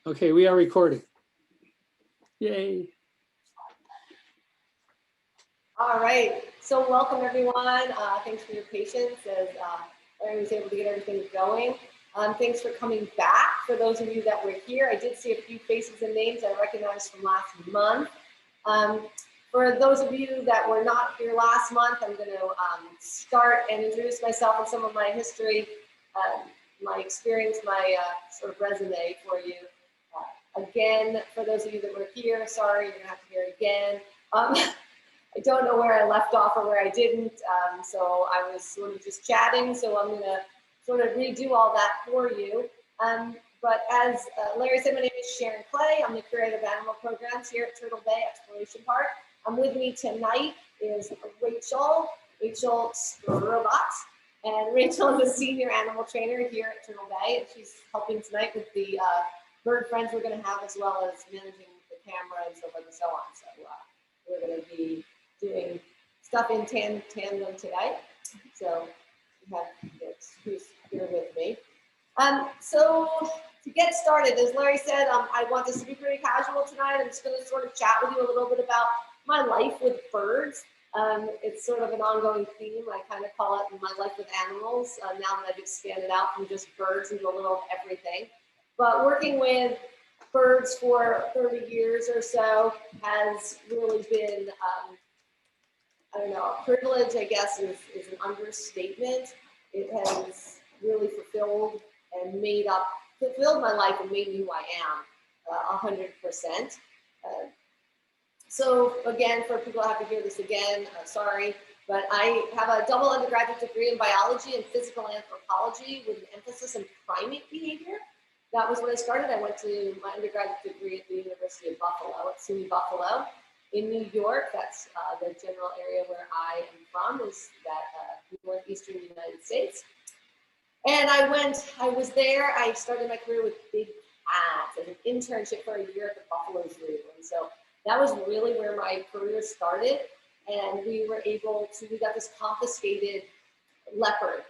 Okay, we are recording. Yay. All right, so welcome everyone. Thanks for your patience as Larry was able to get everything going. Thanks for coming back. For those of you that were here, I did see a few faces and names I recognized from last month. For those of you that were not here last month, I'm going to start and introduce myself and some of my history, my experience, my sort of resume for you. Again, for those of you that were here, sorry, you're going to have to hear it again. I don't know where I left off or where I didn't, so I was sort of just chatting, so I'm going to sort of redo all that for you. But as Larry said, my name is Sharon Clay. I'm the Curator of Animal Programs here at Turtle Bay Exploration Park. With me tonight is Rachel Robot, and Rachel is a senior animal trainer here at Turtle Bay, and she's helping tonight with the bird friends we're going to have, as well as managing the camera and so forth and so on. So we're going to be doing stuff in tandem tonight. So you have the excuse here with me. So to get started, as Larry said, I want this to be pretty casual tonight. I'm just going to sort of chat with you a little bit about my life with birds. It's sort of an ongoing theme. I kind of call it my life with animals, now that I've expanded out from just birds into a little of everything. But working with birds for 30 years or so has really been, I don't know, a privilege, I guess, is an understatement. It has really fulfilled my life and made me who I am, 100%. So again, for people who have to hear this again, sorry, but I have a double undergraduate degree in biology and physical anthropology with an emphasis in primate behavior. That was when I started. I went to my undergraduate degree at the University of Buffalo, at SUNY Buffalo in New York. That's the general area where I am from, is that northeastern United States. And I was there, I started my career with big cats as an internship for a year at the Buffalo Zoo. And so that was really where my career started. And we got this confiscated leopard.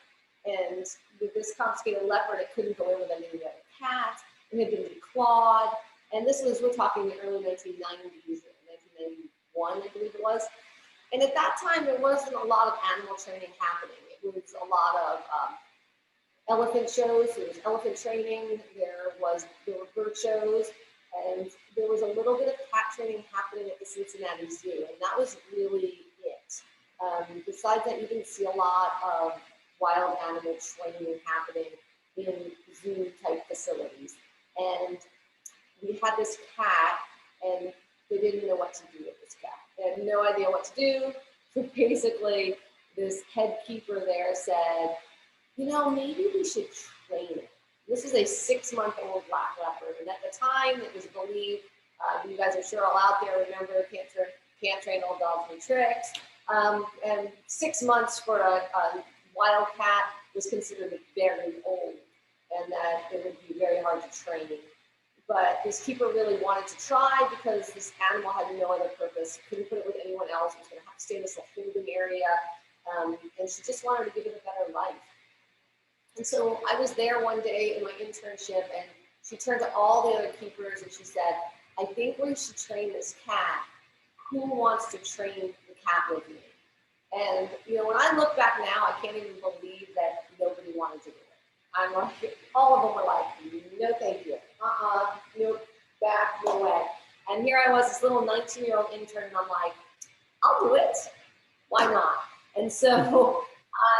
And with this confiscated leopard, it couldn't go in with any of the other cats. It had been declawed. And this was, we're talking the early 1990s, 1991, I believe it was. And at that time, there wasn't a lot of animal training happening. It was a lot of elephant shows, there was elephant training, there were bird shows, and there was a little bit of cat training happening at the Cincinnati Zoo, and that was really it. Besides that, you didn't see a lot of wild animal training happening in zoo-type facilities. And we had this cat, and they didn't know what to do with this cat. They had no idea what to do. So basically, this head keeper there said, you know, maybe we should train it. This is a 6-month-old black leopard, and at the time, it was believed, you guys are sure all out there remember, can't train old dogs with tricks, and 6 months for a wild cat was considered very old, and that it would be very hard to train. But this keeper really wanted to try because this animal had no other purpose, couldn't put it with anyone else, it was going to have to stay in this holding area, and she just wanted to give it a better life. And so I was there one day in my internship, and she turned to all the other keepers and she said, I think we should train this cat. Who wants to train the cat with me? And you know, when I look back now, I can't even believe that nobody wanted to do it. I'm like, all of them were like, no thank you. No, back, no way. And here I was, this little 19-year-old intern, and I'm like, I'll do it. Why not? And so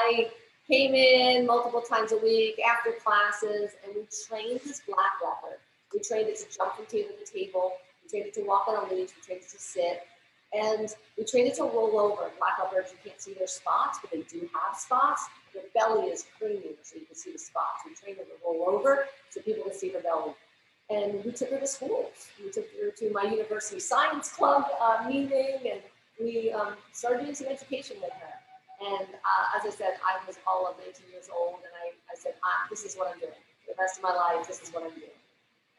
I came in multiple times a week after classes, and we trained this black leopard. We trained it to jump from table to table. We trained it to walk on a leash. We trained it to sit. And we trained it to roll over. Black leopards, you can't see their spots, but they do have spots. Their belly is creamy, so you can see the spots. We trained them to roll over so people can see her belly. And we took her to schools. We took her to my university science club meeting, and we started doing some education with her. And as I said, I was all of 19 years old, and I said, this is what I'm doing. For the rest of my life, this is what I'm doing.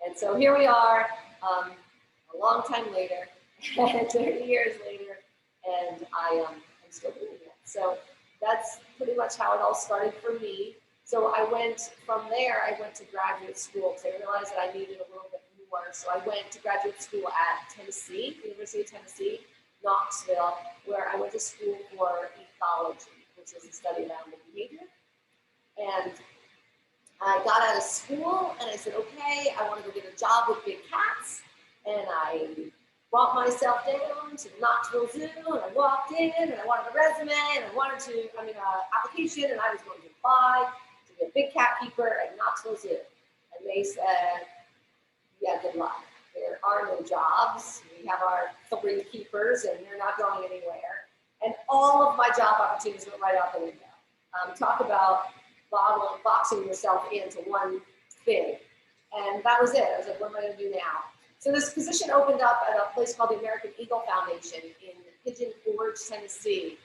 And so here we are, a long time later, 30 years later, and I'm still doing it. So that's pretty much how it all started for me. So I went from there, I went to graduate school because I realized that I needed a little bit for. So I went to graduate school at Tennessee, University of Tennessee, Knoxville, where I went to school for ethology, which is the study of animal behavior. And I got out of school and I said, okay, I want to go get a job with big cats. And I brought myself down to the Knoxville Zoo and I walked in and I wanted a resume and I wanted to, an application, and I was going to apply to be a big cat keeper at Knoxville Zoo. And they said, yeah, good luck. There are no jobs. We have our 3 keepers and they're not going anywhere. And all of my job opportunities went right out the window. Talk about boxing yourself into one thing. And that was it. I was like, what am I going to do now? So this position opened up at a place called the American Eagle Foundation in Pigeon Forge, Tennessee.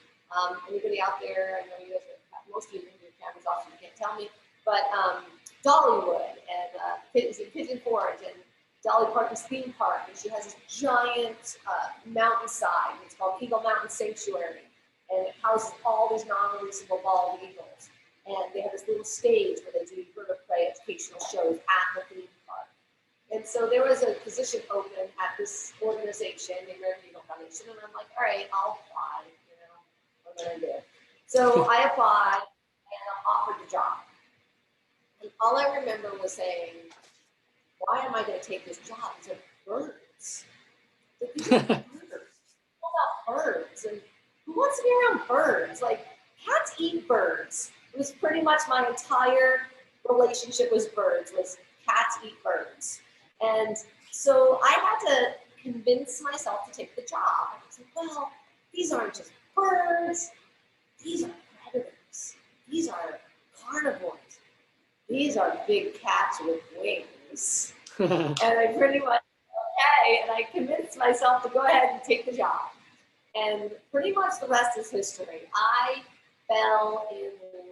Anybody out there? I know you guys are, most of you in your cameras off, so you can't tell me. But Dollywood and is in Pigeon Forge and Dolly Parton's theme park, and she has this giant mountainside. It's called Eagle Mountain Sanctuary, and it houses all these non-releasable bald eagles. And they have this little stage where they do bird of prey educational shows at the theme park. And so there was a position open at this organization, the American Eagle Foundation, and I'm like, all right, I'll apply. What am I gonna do? So I applied and I'm offered the job. And all I remember was saying, why am I going to take this job? These are birds. These are birds. What about birds? And who wants to be around birds? Like, cats eat birds. It was pretty much my entire relationship with birds, was cats eat birds. And so I had to convince myself to take the job. I was like, well, these aren't just birds. These are predators. These are carnivores. These are big cats with wings. And I pretty much, okay, and I convinced myself to go ahead and take the job. And pretty much the rest is history. I fell in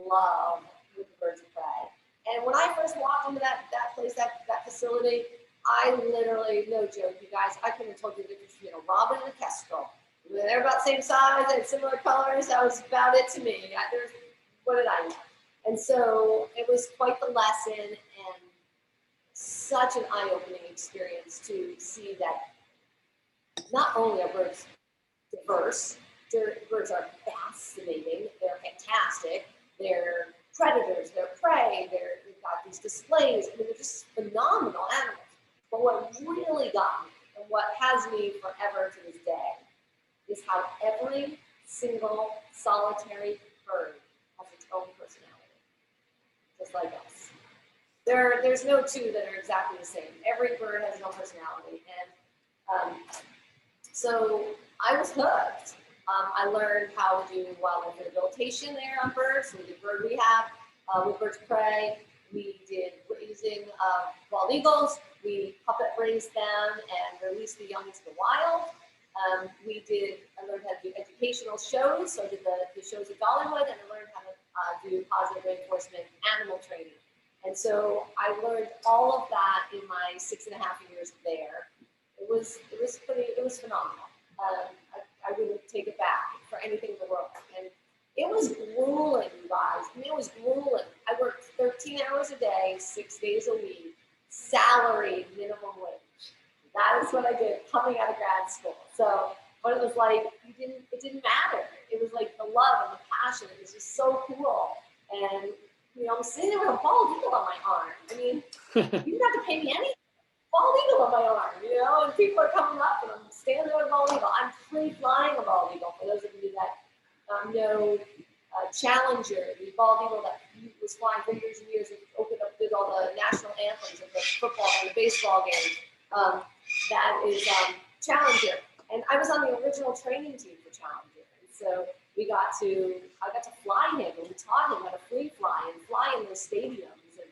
love with the birds of prey. And when I first walked into that place, that facility, I literally, no joke, you guys, I couldn't have told you the difference between a robin and a kestrel. They're about the same size, they had similar colors. That was about it to me. What did I know? And so it was quite the lesson and such an eye-opening experience to see that not only are birds diverse, birds are fascinating, they're fantastic, they're predators, they're prey, they've got these displays. I mean, they're just phenomenal animals. But what really got me and what has me forever to this day is how every single solitary bird has its own personality. Just like us. There's no two that are exactly the same. Every bird has its own personality. And so I was hooked. I learned how to do wildlife rehabilitation there on birds. We did bird rehab with birds of prey. We did raising bald eagles. We puppet raised them and released the young into the wild. I learned how to do educational shows. So I did the shows at Dollywood, and I learned how to do positive reinforcement animal training. And so I learned all of that in my 6.5 years there. It was phenomenal. I wouldn't take it back for anything in the world. And it was grueling, you guys. I mean, it was grueling. I worked 13 hours a day, 6 days a week, salaried minimum wage. That is what I did coming out of grad school. So but it was like, it didn't matter. It was like the love and the passion. It was just so cool. And, I'm sitting there with a bald eagle on my arm. I mean, you didn't have to pay me anything. Bald eagle on my arm, and people are coming up and I'm standing there with a bald eagle. I'm free flying a bald eagle. For those of you that know Challenger, the bald eagle that was flying for years and years and opened up, did all the national anthems of the football and the baseball games. That is Challenger. And I was on the original training team for Challenger. And so I got to fly him, and we taught him how to free fly and fly in those stadiums. And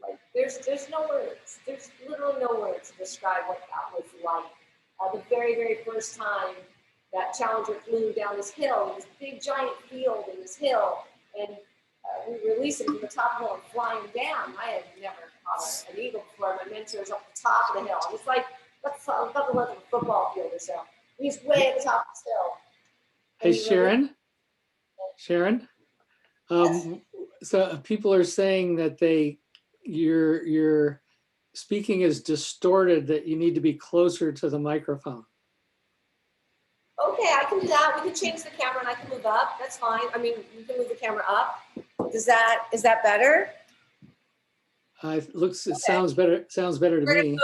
like, there's no words. There's literally no words to describe what that was like. The very, very first time that Challenger flew down this hill, this big giant field in this hill, and we released him from the top of the hill and flying down. I had never caught an eagle before. My mentor was up at the top of the hill. It was like, that's about the length of a football field or so. He's way at the top of the hill. Hey, Sharon. Yes. So people are saying that your speaking is distorted, that you need to be closer to the microphone. Okay, I can do that. We can change the camera and I can move up. That's fine. I mean, you can move the camera up. Is that better? It sounds better. Sounds better to me.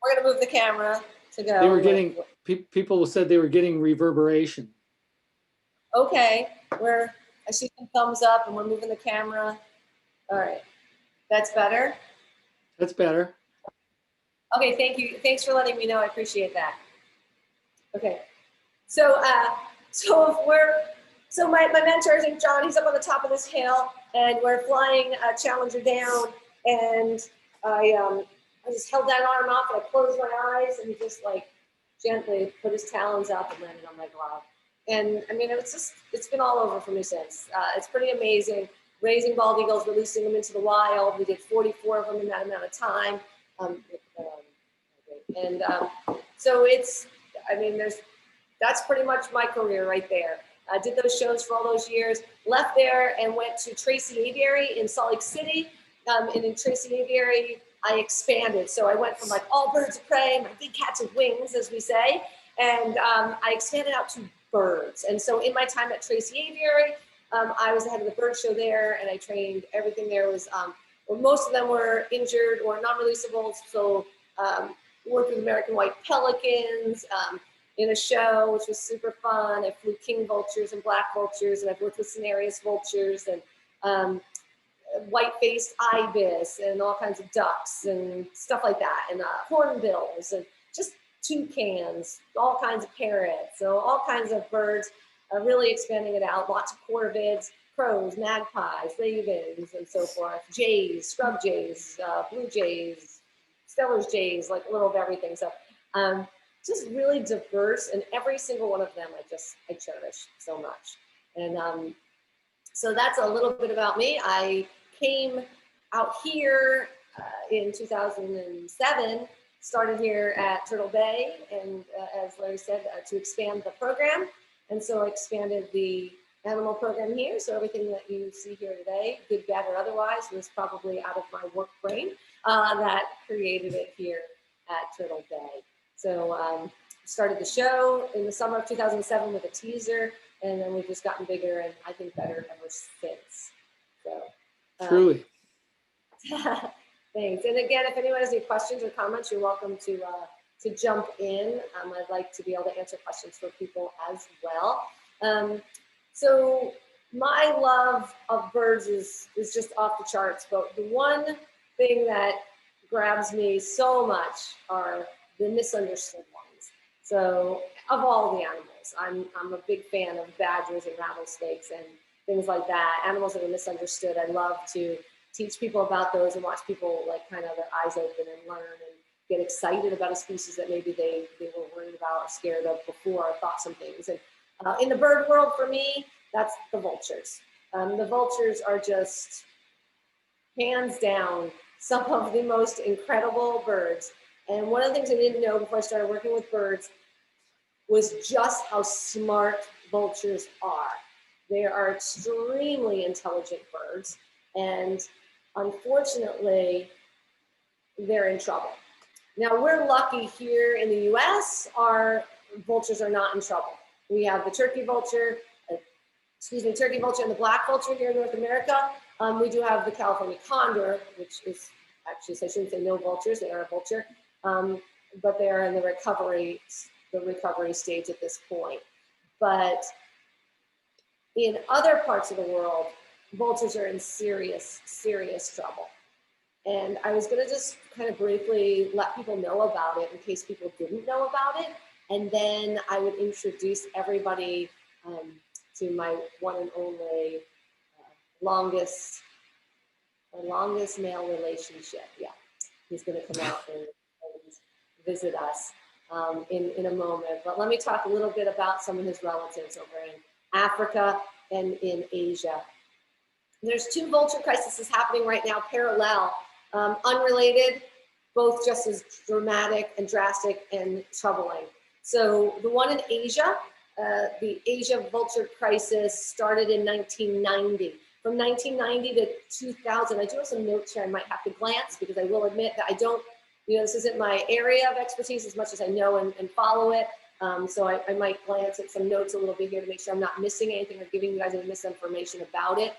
We're gonna move the camera to go. They were getting, people said they were getting reverberation. Okay, I see some thumbs up and we're moving the camera. All right, that's better. That's better. Okay, thank you. Thanks for letting me know. I appreciate that. Okay, so my mentor is John. He's up on the top of this hill, and we're flying a Challenger down, and I just held that arm off, and I closed my eyes, and he just like gently put his talons up and landed on my glove. And I mean, it's been all over for me since. It's pretty amazing. Raising bald eagles, releasing them into the wild. We did 44 of them in that amount of time. So that's pretty much my career right there. I did those shows for all those years, left there and went to Tracy Aviary in Salt Lake City. And in Tracy Aviary, I expanded. So I went from like all birds of prey, my big cats with wings, as we say, and I expanded out to birds. And so in my time at Tracy Aviary, I was the head of the bird show there, and I trained. Everything there was, well, most of them were injured or non-releasables. So worked with American white pelicans in a show, which was super fun. I flew king vultures and black vultures, and I've worked with cinereous vultures and white-faced ibis and all kinds of ducks and stuff like that, and hornbills and just toucans, all kinds of parrots, so all kinds of birds, really expanding it out. Lots of corvids, crows, magpies, ravens, and so forth. Jays, scrub jays, blue jays, Steller's jays, like a little of everything. So just really diverse, and every single one of them I cherish so much. And so that's a little bit about me. I came out here in 2007, started here at Turtle Bay, and as Larry said, to expand the program. And so I expanded the animal program here. So everything that you see here today, good, bad, or otherwise, was probably out of my work brain that created it here at Turtle Bay. So started the show in the summer of 2007 with a teaser, and then we've just gotten bigger and I think better ever since. So truly. Thanks. And again, if anyone has any questions or comments, you're welcome to jump in. I'd like to be able to answer questions for people as well. So my love of birds is just off the charts, but the one thing that grabs me so much are the misunderstood ones. So of all the animals, I'm a big fan of badgers and rattlesnakes and things like that. Animals that are misunderstood. I love to teach people about those and watch people like kind of their eyes open and learn and get excited about a species that maybe they were worried about or scared of before or thought some things. And in the bird world, for me, that's the vultures. The vultures are just hands down some of the most incredible birds. And one of the things I didn't know before I started working with birds was just how smart vultures are. They are extremely intelligent birds, and unfortunately, they're in trouble. Now, we're lucky here in the US, our vultures are not in trouble. We have the turkey vulture and the black vulture here in North America. We do have the California condor, which is actually, so I shouldn't say no vultures, they are a vulture, but they are in the recovery stage at this point. But in other parts of the world, vultures are in serious, serious trouble. And I was gonna just kind of briefly let people know about it in case people didn't know about it. And then I would introduce everybody to my one and only longest male relationship. Yeah, he's gonna come out and visit us in a moment. But let me talk a little bit about some of his relatives over in Africa and in Asia. There's two vulture crises happening right now, parallel, unrelated, both just as dramatic and drastic and troubling. So the one in Asia, the Asia vulture crisis started in 1990. From 1990 to 2000, I do have some notes here I might have to glance because I will admit that I don't You know, this isn't my area of expertise as much as I know and follow it. So I might glance at some notes a little bit here to make sure I'm not missing anything or giving you guys any misinformation about it.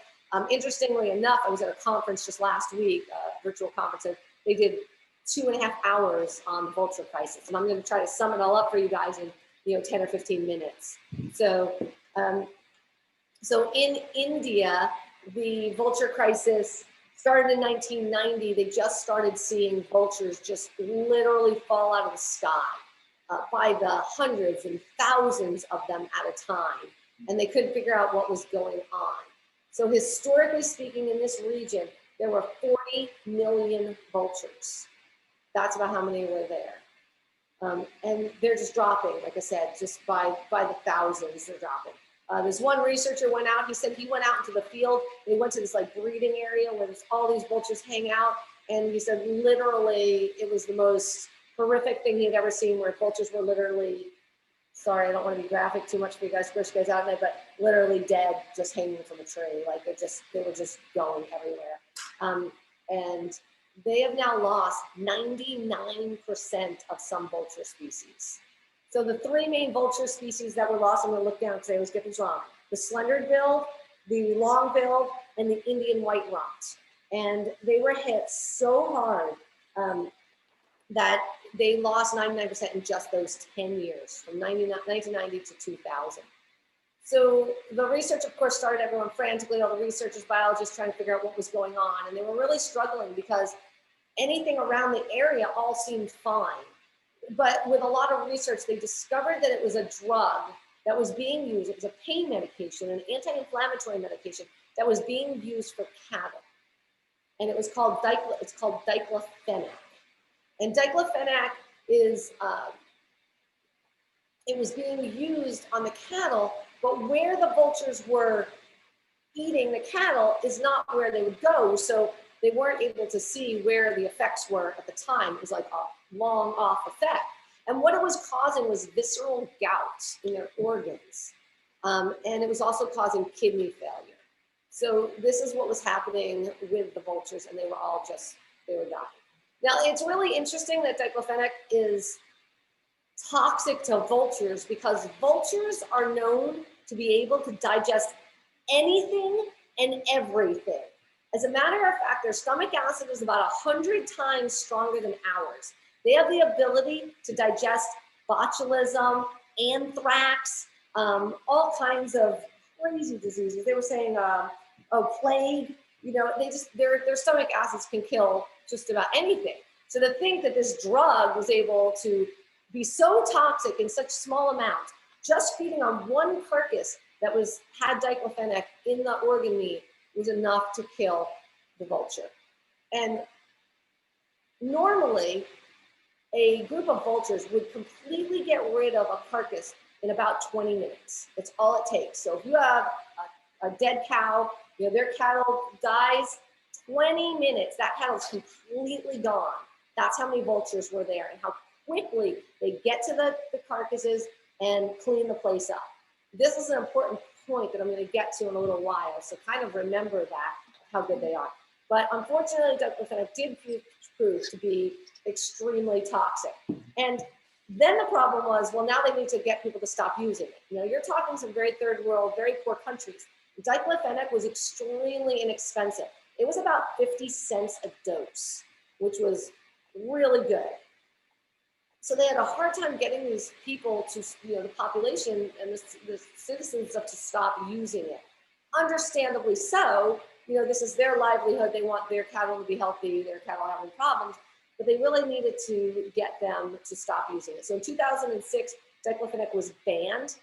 Interestingly enough, I was at a conference just last week, a virtual conference, and they did 2.5 hours on the Vulture Crisis. And I'm going to try to sum it all up for you guys in 10 or 15 minutes. So, so in India, the Vulture Crisis started in 1990. They just started seeing vultures just literally fall out of the sky by the hundreds and thousands of them at a time. And they couldn't figure out what was going on. So historically speaking, in this region, there were 40 million vultures. That's about how many were there. And they're just dropping, like I said, just by the thousands, they're dropping. This one researcher went out, he said he went out into the field, and he went to this like breeding area where there's all these vultures hang out. And he said literally it was the most horrific thing he had ever seen, where vultures were literally, sorry, I don't want to be graphic too much for you guys, push you guys out there, but literally dead, just hanging from a tree. Like they were just going everywhere. And they have now lost 99% of some vulture species. So the three main vulture species that were lost, I'm going to look down because I always get these wrong: the slender-billed, the long-billed, and the Indian white rump. And they were hit so hard that they lost 99% in just those 10 years, from 1990 to 2000. So the research, of course, started everyone frantically, all the researchers, biologists, trying to figure out what was going on. And they were really struggling because anything around the area all seemed fine. But with a lot of research, they discovered that it was a drug that was being used. It was a pain medication, an anti-inflammatory medication that was being used for cattle. And it was called diclofenac. And diclofenac is, it was being used on the cattle, but where the vultures were eating the cattle is not where they would go. So they weren't able to see where the effects were at the time. It was like a long off effect. And what it was causing was visceral gout in their organs. And it was also causing kidney failure. So this is what was happening with the vultures, and they were dying. Now, it's really interesting that diclofenac is toxic to vultures because vultures are known to be able to digest anything and everything. As a matter of fact, their stomach acid is about 100 times stronger than ours. They have the ability to digest botulism, anthrax, all kinds of crazy diseases. They were saying, plague, their stomach acids can kill just about anything. So to think that this drug was able to be so toxic in such small amounts, just feeding on one carcass that had diclofenac in the organ meat, was enough to kill the vulture. And normally, a group of vultures would completely get rid of a carcass in about 20 minutes. That's all it takes. So if you have a dead cow, their cattle dies, 20 minutes, that cattle's completely gone. That's how many vultures were there and how quickly they get to the carcasses and clean the place up. This is an important point that I'm going to get to in a little while, so kind of remember that, how good they are. But unfortunately, diclofenac did prove to be extremely toxic. And then the problem was, well, now they need to get people to stop using it. You're talking some very third world, very poor countries. Diclofenac was extremely inexpensive. It was about 50 cents a dose, which was really good. So they had a hard time getting these people to, the population and the citizens to stop using it. Understandably so, this is their livelihood. They want their cattle to be healthy, their cattle having problems, but they really needed to get them to stop using it. So in 2006, diclofenac was banned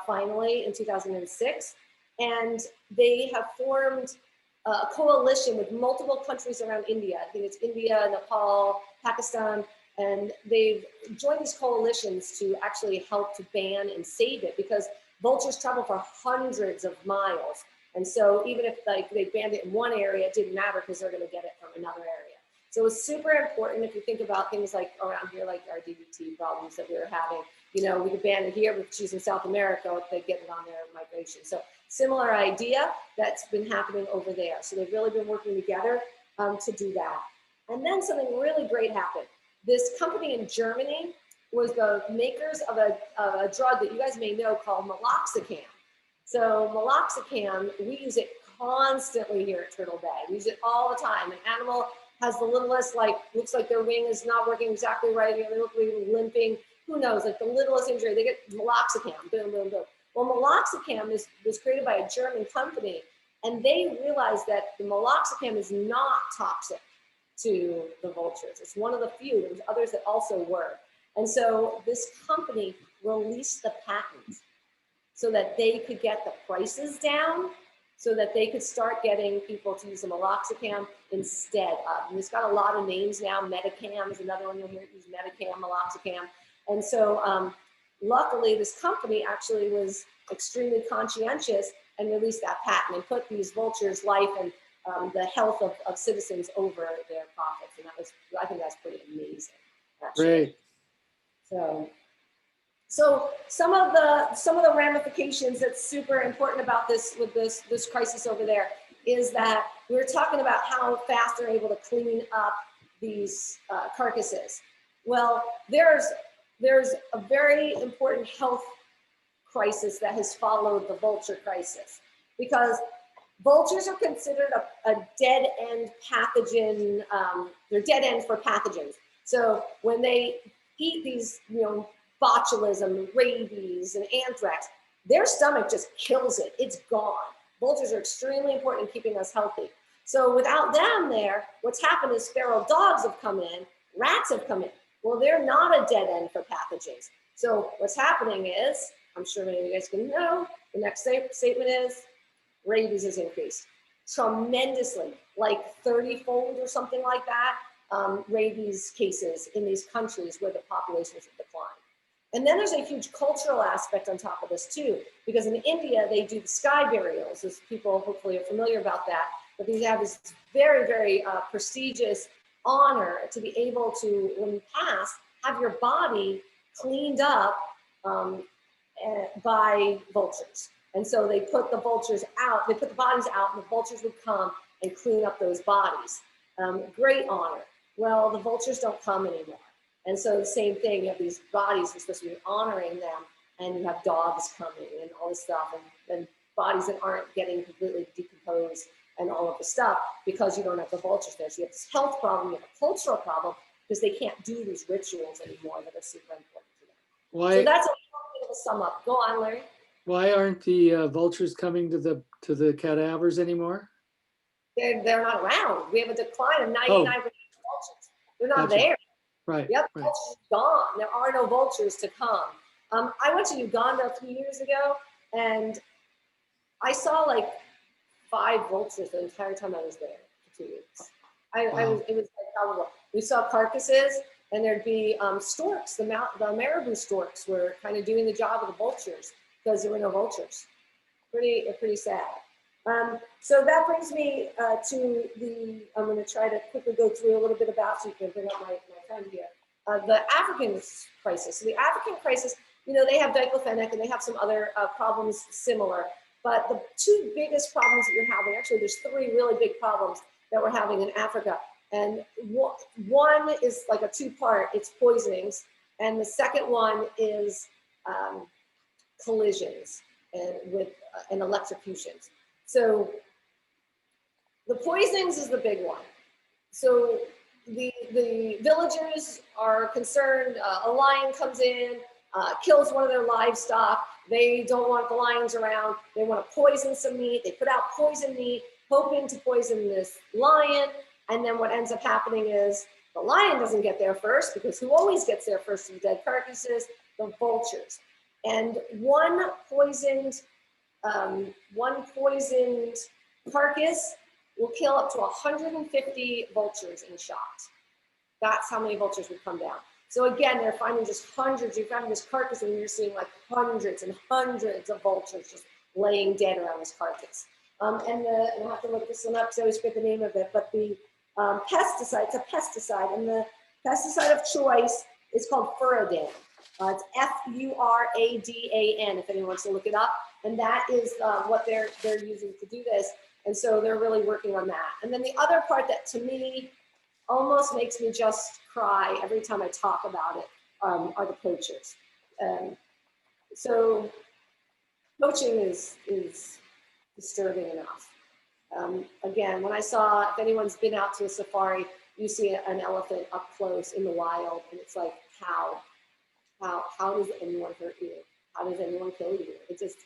finally in 2006. And they have formed a coalition with multiple countries around India. I think it's India, Nepal, Pakistan, and they've joined these coalitions to actually help to ban and save it, because vultures travel for hundreds of miles. And so even if they banned it in one area, it didn't matter because they're going to get it from another area. So it's super important if you think about things like around here, like our DDT problems that we were having. We could ban it here, but she's in South America, if they get it on their migration. So similar idea that's been happening over there. So they've really been working together to do that. And then something really great happened. this company in Germany was the makers of a drug that you guys may know called meloxicam. So meloxicam, we use it constantly here at Turtle Bay. We use it all the time. An animal has the littlest, like, looks like their wing is not working exactly right. They look like limping. Who knows? Like the littlest injury, they get meloxicam. Boom, boom, boom. Well, meloxicam was created by a German company, and they realized that the meloxicam is not toxic to the vultures. It's one of the few. There's others that also were. And so this company released the patent so that they could get the prices down, so that they could start getting people to use the meloxicam instead of. And it's got a lot of names now. Metacam is another one you'll hear use, Metacam, meloxicam. And so luckily this company actually was extremely conscientious and released that patent and put these vultures' life and the health of citizens over their profits. And that was, I think that's pretty amazing, actually. Great. So some of the ramifications that's super important about this with this crisis over there is that we were talking about how fast they're able to clean up these carcasses. Well, there's a very important health crisis that has followed the vulture crisis, because vultures are considered a dead end pathogen. They're dead ends for pathogens. So when they eat these, botulism, rabies, and anthrax, their stomach just kills it. It's gone. Vultures are extremely important in keeping us healthy. So without them there, what's happened is feral dogs have come in, rats have come in. Well, they're not a dead end for pathogens. So what's happening is, I'm sure many of you guys can know, the next statement is, rabies has increased tremendously, like 30-fold or something like that, rabies cases in these countries where the populations have declined. And then there's a huge cultural aspect on top of this too, because in India, they do the sky burials, as people hopefully are familiar about that, but they have this very, very prestigious honor to be able to, when you pass, have your body cleaned up by vultures. And so they put the vultures out, they put the bodies out, and the vultures would come and clean up those bodies. Great honor. Well, the vultures don't come anymore. And so the same thing, you have these bodies, you're supposed to be honoring them, and you have dogs coming and all this stuff, and bodies that aren't getting completely decomposed and all of the stuff because you don't have the vultures there. So you have this health problem, you have a cultural problem, because they can't do these rituals anymore that are super important to them. Why? So that's a little bit of a sum up. Go on, Larry. Why aren't the vultures coming to the cadavers anymore? They're not around. We have a decline of 99% of vultures. They're not Gotcha. there. Right. Yep, right. vultures gone. There are no vultures to come. I went to Uganda a few years ago, and I saw like 5 vultures the entire time I was there for 2 weeks. It was like horrible. We saw carcasses, and there'd be storks. The marabou storks were kind of doing the job of the vultures because there were no vultures. Pretty sad. So that brings me to I'm going to try to quickly go through a little bit about, so you can bring up my friend here, the African crisis. So the African crisis, they have diclofenac and they have some other problems similar, but the 2 biggest problems that you're having, actually there's 3 really big problems that we're having in Africa. And one is like a 2-part, it's poisonings. And the second one is collisions and electrocutions. So the poisonings is the big one. So the villagers are concerned, a lion comes in, kills one of their livestock. They don't want the lions around. They want to poison some meat. They put out poison meat, hoping to poison this lion. And then what ends up happening is the lion doesn't get there first, because who always gets there first in dead carcasses? The vultures. And one poisoned carcass will kill up to 150 vultures in shot. That's how many vultures would come down. So again, they're finding just hundreds. You're finding this carcass, and you're seeing like hundreds and hundreds of vultures just laying dead around this carcass. And I'll have to look this one up because I always forget the name of it, but the pesticide, it's a pesticide, and the pesticide of choice is called Furadan. It's Furadan, if anyone wants to look it up. And that is what they're using to do this. And so they're really working on that. And then the other part that to me almost makes me just cry every time I talk about it are the poachers. So poaching is disturbing enough. Again, when I saw, if anyone's been out to a safari, you see an elephant up close in the wild, and it's like, how does anyone hurt you? How does anyone kill you? It just,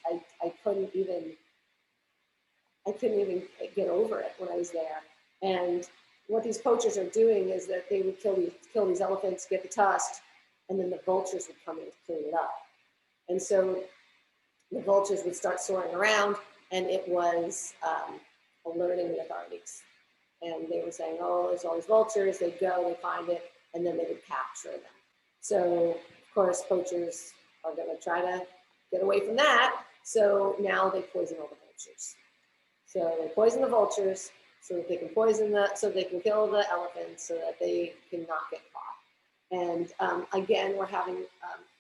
I couldn't even get over it when I was there. And what these poachers are doing is that they would kill these elephants, get the tusk, and then the vultures would come in to clean it up. And so the vultures would start soaring around, and it was alerting the authorities. And they were saying, oh, there's all these vultures. They'd go, they'd find it, and then they would capture them. So, of course, poachers are going to try to get away from that. So now they poison all the vultures. So they poison the vultures so that they can so they can kill the elephants so that they cannot get caught. And again, we're having,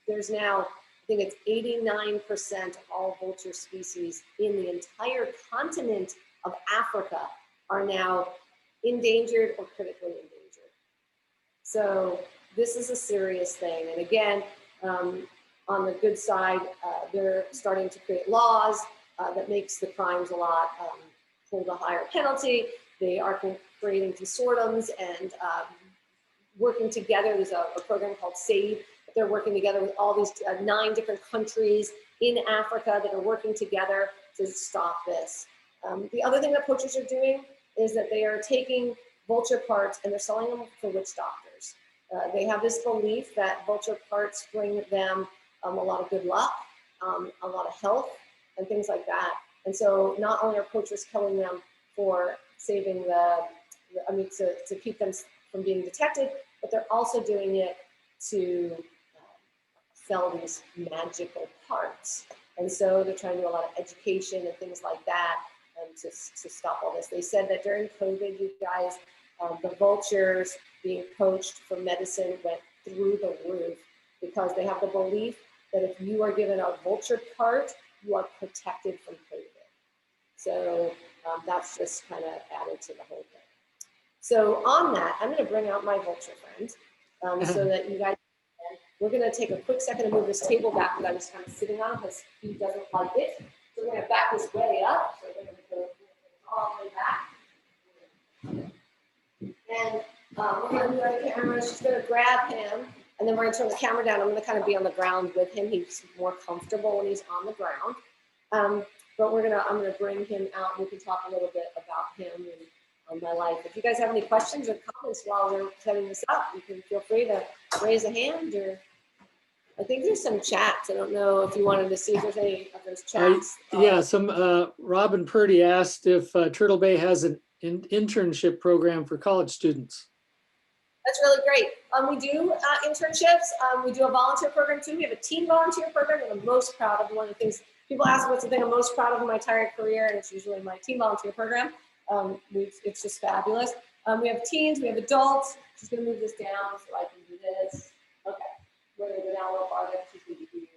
there's now, I think it's 89% of all vulture species in the entire continent of Africa are now endangered or critically endangered. So this is a serious thing. And again, on the good side, they're starting to create laws that makes the crimes a lot, hold a higher penalty. They are creating consortiums and working together. There's a program called SAVE. They're working together with all these 9 different countries in Africa that are working together to stop this. The other thing that poachers are doing is that they are taking vulture parts and they're selling them for witch doctors. They have this belief that vulture parts bring them a lot of good luck, a lot of health, and things like that. And so not only are poachers killing them for saving to keep them from being detected, but they're also doing it to sell these magical parts. And so they're trying to do a lot of education and things like that to stop all this. They said that during COVID, you guys, the vultures being poached for medicine went through the roof because they have the belief that if you are given a vulture part, you are protected from COVID. So that's just kind of added to the whole thing. So on that, I'm going to bring out my vulture friend so that you guys, we're going to take a quick second to move this table back that I was kind of sitting on because he doesn't like it. So we're going to back this way up. So we're going to go all the way back. And we're going to move our camera. She's going to grab him, and then we're going to turn the camera down. I'm going to kind of be on the ground with him. He's more comfortable when he's on the ground. But I'm going to bring him out, and we can talk a little bit about him and my life. If you guys have any questions or comments while we're setting this up, you can feel free to raise a hand, or I think there's some chats. I don't know if you wanted to see if there's any of those chats. Yeah, Robin Purdy asked if Turtle Bay has an internship program for college students. That's really great. We do internships. We do a volunteer program too. We have a teen volunteer program, and I'm most proud of. One of the things people ask what's the thing I'm most proud of in my entire career, and it's usually my teen volunteer program. It's just fabulous. We have teens, we have adults. Just gonna move this down so I can do this. Okay, we're gonna go down a little farther. She's gonna be here.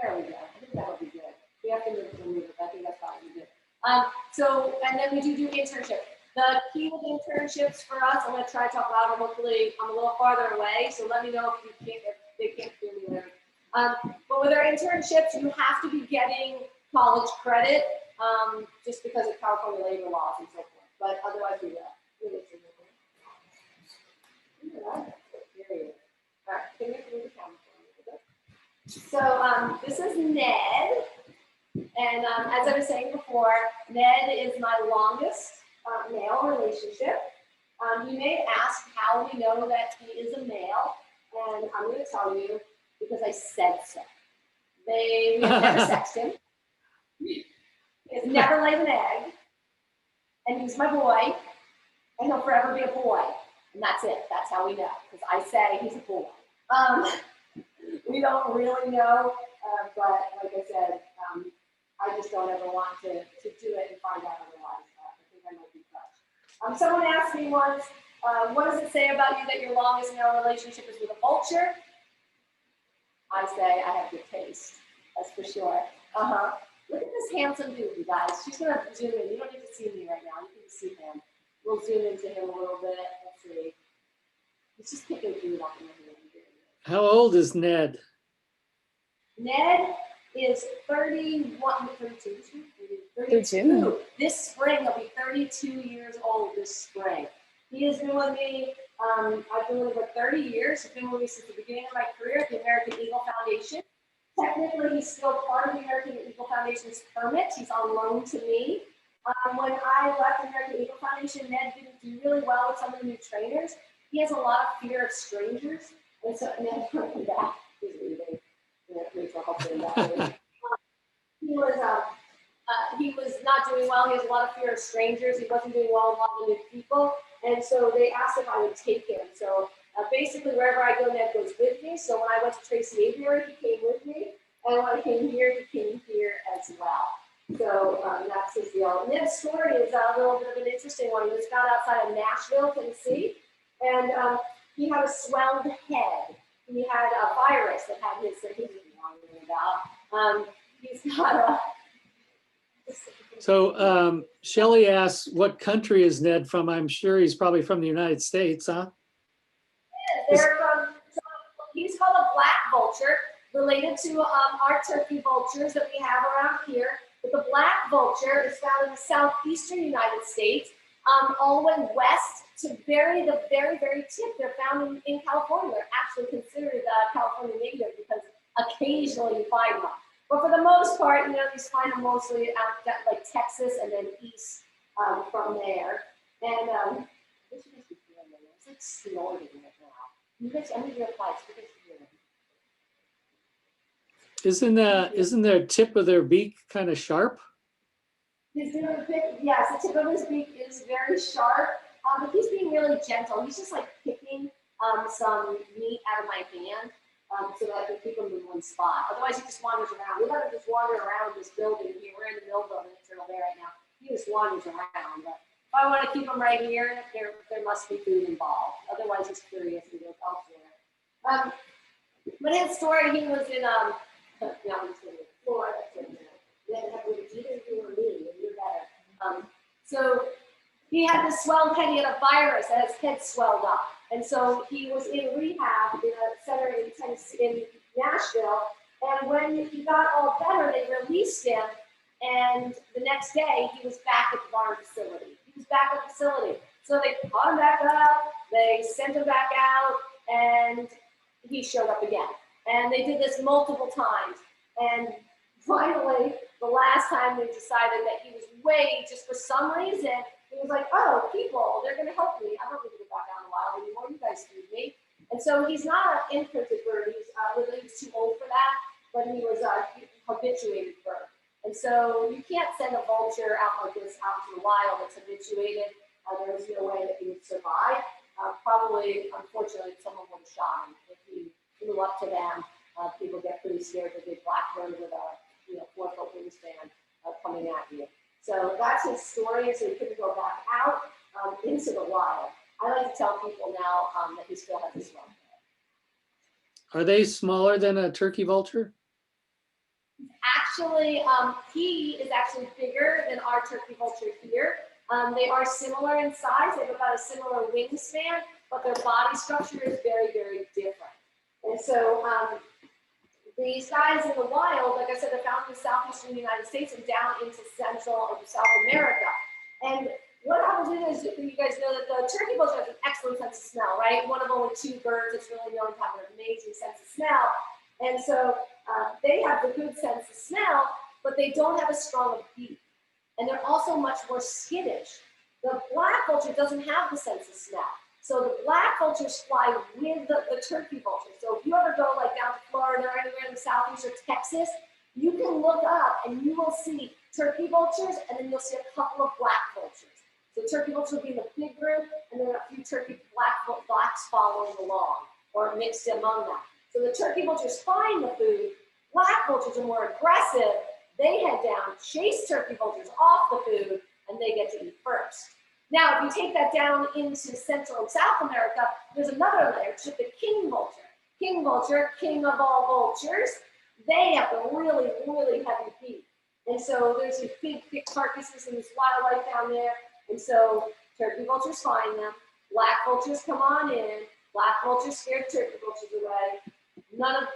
There we go. I think that'll be good. We have to move it. I think that's probably good. So, and then we do internships. The key with internships for us, I'm going to try to talk louder. Hopefully, I'm a little farther away, so let me know if they can't hear me there. But with our internships, you have to be getting college credit just because of California labor laws and so forth. But otherwise, we will. All right, can you move the camera for me? So this is Ned, and as I was saying before, Ned is my longest male relationship. You may ask how we know that he is a male, and I'm going to tell you because I said so. We have never sexed him. He has never laid an egg, and he's my boy, and he'll forever be a boy, and that's it. That's how we know, because I say he's a boy. We don't really know, but like I said, I just don't ever want to do it and find out otherwise. I think I might be crushed. Someone asked me once, what does it say about you that your longest male relationship is with a vulture? I say I have good taste, that's for sure. Look at this handsome dude, you guys. She's gonna zoom in. You don't need to see me right now. You can see him. we'll zoom into him a little bit. Let's see. He's just picking food off of my hand. How old is Ned? Ned is 31, 32. 32. This spring, he'll be 32 years old this spring. He has been with me, I've been with him for 30 years. He's been with me since the beginning of my career at the American Eagle Foundation. Technically, he's still part of the American Eagle Foundation's permit. He's on loan to me. When I left the American Eagle Foundation, Ned didn't do really well with some of the new trainers. He has a lot of fear of strangers. And so Ned coming back, he's leaving. Rachel helped him back. He was not doing well. He has a lot of fear of strangers. He wasn't doing well with a lot of new people. And so they asked if I would take him. So basically, wherever I go, Ned goes with me. So when I went to Tracy Aviary, he came with me. And when I came here, he came here as well. So that's his deal. Ned's story is a little bit of an interesting one. He was found outside of Nashville, Tennessee. And he had a swelled head. He had a virus that had his, that he was wondering about. He's got a... So Shelley asks, what country is Ned from? I'm sure he's probably from the United States, huh? They're from, so he's called a black vulture, related to our turkey vultures that we have around here. But the black vulture is found in the southeastern United States, all the way west to the very, very tip. They're found in California. They're actually considered California native because occasionally you find them. But for the most part, you find them mostly out like Texas and then east from there. And it's like snorting right now. You guys, I need your advice. Isn't their tip of their beak kind of sharp? Yes, the tip of his beak is very sharp, but he's being really gentle. He's just like picking some meat out of my hand. So that I can keep him in one spot. Otherwise, he just wanders around. We let him just wander around this building here. We're in the middle building at Turtle Bay right now. He just wanders around. But if I want to keep him right here, there must be food involved. Otherwise, he's curious and goes elsewhere. But his story, he was in Florida. Either you or me, and you're better. So he had this swelled head. He had a virus that his head swelled up. And so he was in rehab in a center in Tennessee, in Nashville. And when he got all better, they released him. And the next day, he was back at the barn facility. He was back at the facility. So they caught him back up. They sent him back out. And he showed up again. And they did this multiple times. And finally, the last time they decided that he was just for some reason, he was like, oh, people, they're going to help me. I don't need to go back out in the wild anymore. You guys feed me. And so he's not an imprinted bird. He's too old for that, but he was a habituated bird. And so you can't send a vulture out like this out to the wild that's habituated. There's no way that he would survive. Probably, unfortunately, someone would have shot him if he flew up to them. People get pretty scared of a big black bird with a 4-foot wingspan coming at you. So that's his story. So he couldn't go back out into the wild. I like to tell people now that he still has his swelled head. Are they smaller than a turkey vulture? Actually, he is actually bigger than our turkey vulture here. They are similar in size. They have about a similar wingspan, but their body structure is very, very different. And so these guys in the wild, like I said, they're found in the southeastern United States and down into Central and South America. And what happens is, you guys know that the turkey vulture has an excellent sense of smell, right? One of only 2 birds that's really known to have an amazing sense of smell. And so they have the good sense of smell, but they don't have as strong a beak. And they're also much more skittish. The black vulture doesn't have the sense of smell. So the black vultures fly with the turkey vulture. So if you ever go like down to Florida or anywhere in the southeast or Texas, you can look up and you will see turkey vultures, and then you'll see a couple of black vultures. So turkey vultures will be in the big group, and then a few blacks following along or mixed among them. So the turkey vultures find the food. Black vultures are more aggressive. They head down, chase turkey vultures off the food, and they get to eat first. Now, if you take that down into Central and South America, there's another layer, which is the king vulture. King vulture, king of all vultures, they have a really, really heavy beak. And so there's these big, thick carcasses in this wildlife down there. And so Turkey vultures find them. Black vultures come on in. Black vultures scare turkey vultures away. None of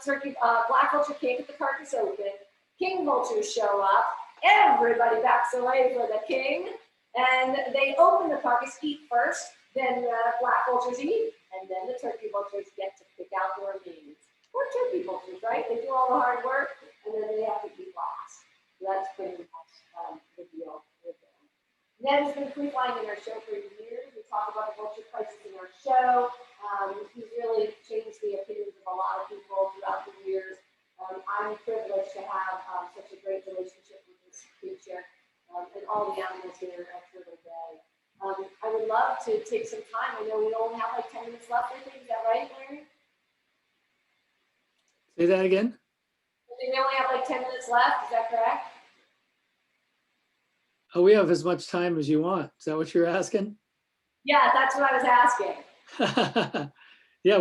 black vulture can't get the carcass open. King vultures show up. Everybody backs away for the king. And they open the carcass, eat first. Then the black vultures eat. And then the turkey vultures get to pick out the remains. Poor turkey vultures, right? They do all the hard work, and then they have to eat last. So that's pretty much the deal with them. Ned has been free flying in our show for years. We talk about the Vulture Crisis in our show. He's really changed the opinions of a lot of people throughout the years. I'm privileged to have such a great relationship with this creature and all the animals here at Turtle Bay. I would love to take some time. I know we only have like 10 minutes left, I think. Is that right, Larry? Say that again? I think we only have like 10 minutes left. Is that correct? Oh, we have as much time as you want. Is that what you're asking? Yeah, that's what I was asking. Yeah,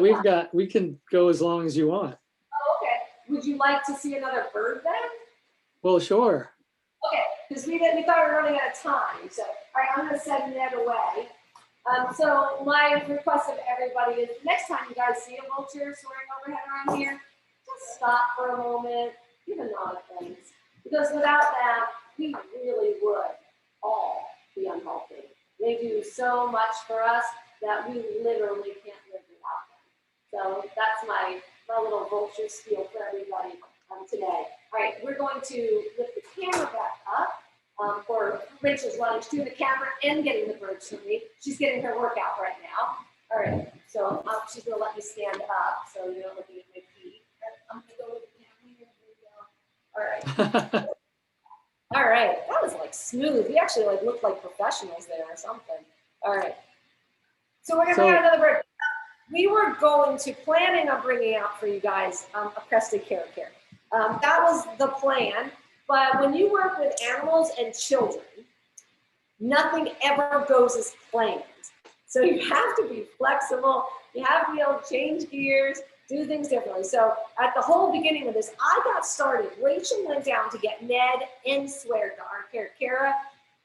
we can go as long as you want. Oh, okay. Would you like to see another bird then? Well, sure. Okay, because we thought we were running out of time. So, all right, I'm going to send Ned away. So my request of everybody is next time you guys see a vulture soaring overhead around here, just stop for a moment, give a nod of thanks. Because without that, we really would all be unhealthy. They do so much for us that we literally can't live without them. So that's my little vulture spiel for everybody today. All right, we're going to lift the camera back up for Rachel's running. She's doing the camera and getting the birds for me. She's getting her workout right now. All right, so she's gonna let me stand up so you're not looking at my feet. I'm gonna go with the camera. Here we go. All right. All right, that was like smooth. We actually like looked like professionals there or something. All right. So we're gonna bring out another bird. We were planning on bringing out for you guys a crested caracal. That was the plan. But when you work with animals and children, nothing ever goes as planned. So you have to be flexible. You have to be able to change gears, do things differently. So at the whole beginning of this, I got started. Rachel went down to get Ned and Swear, our caracara,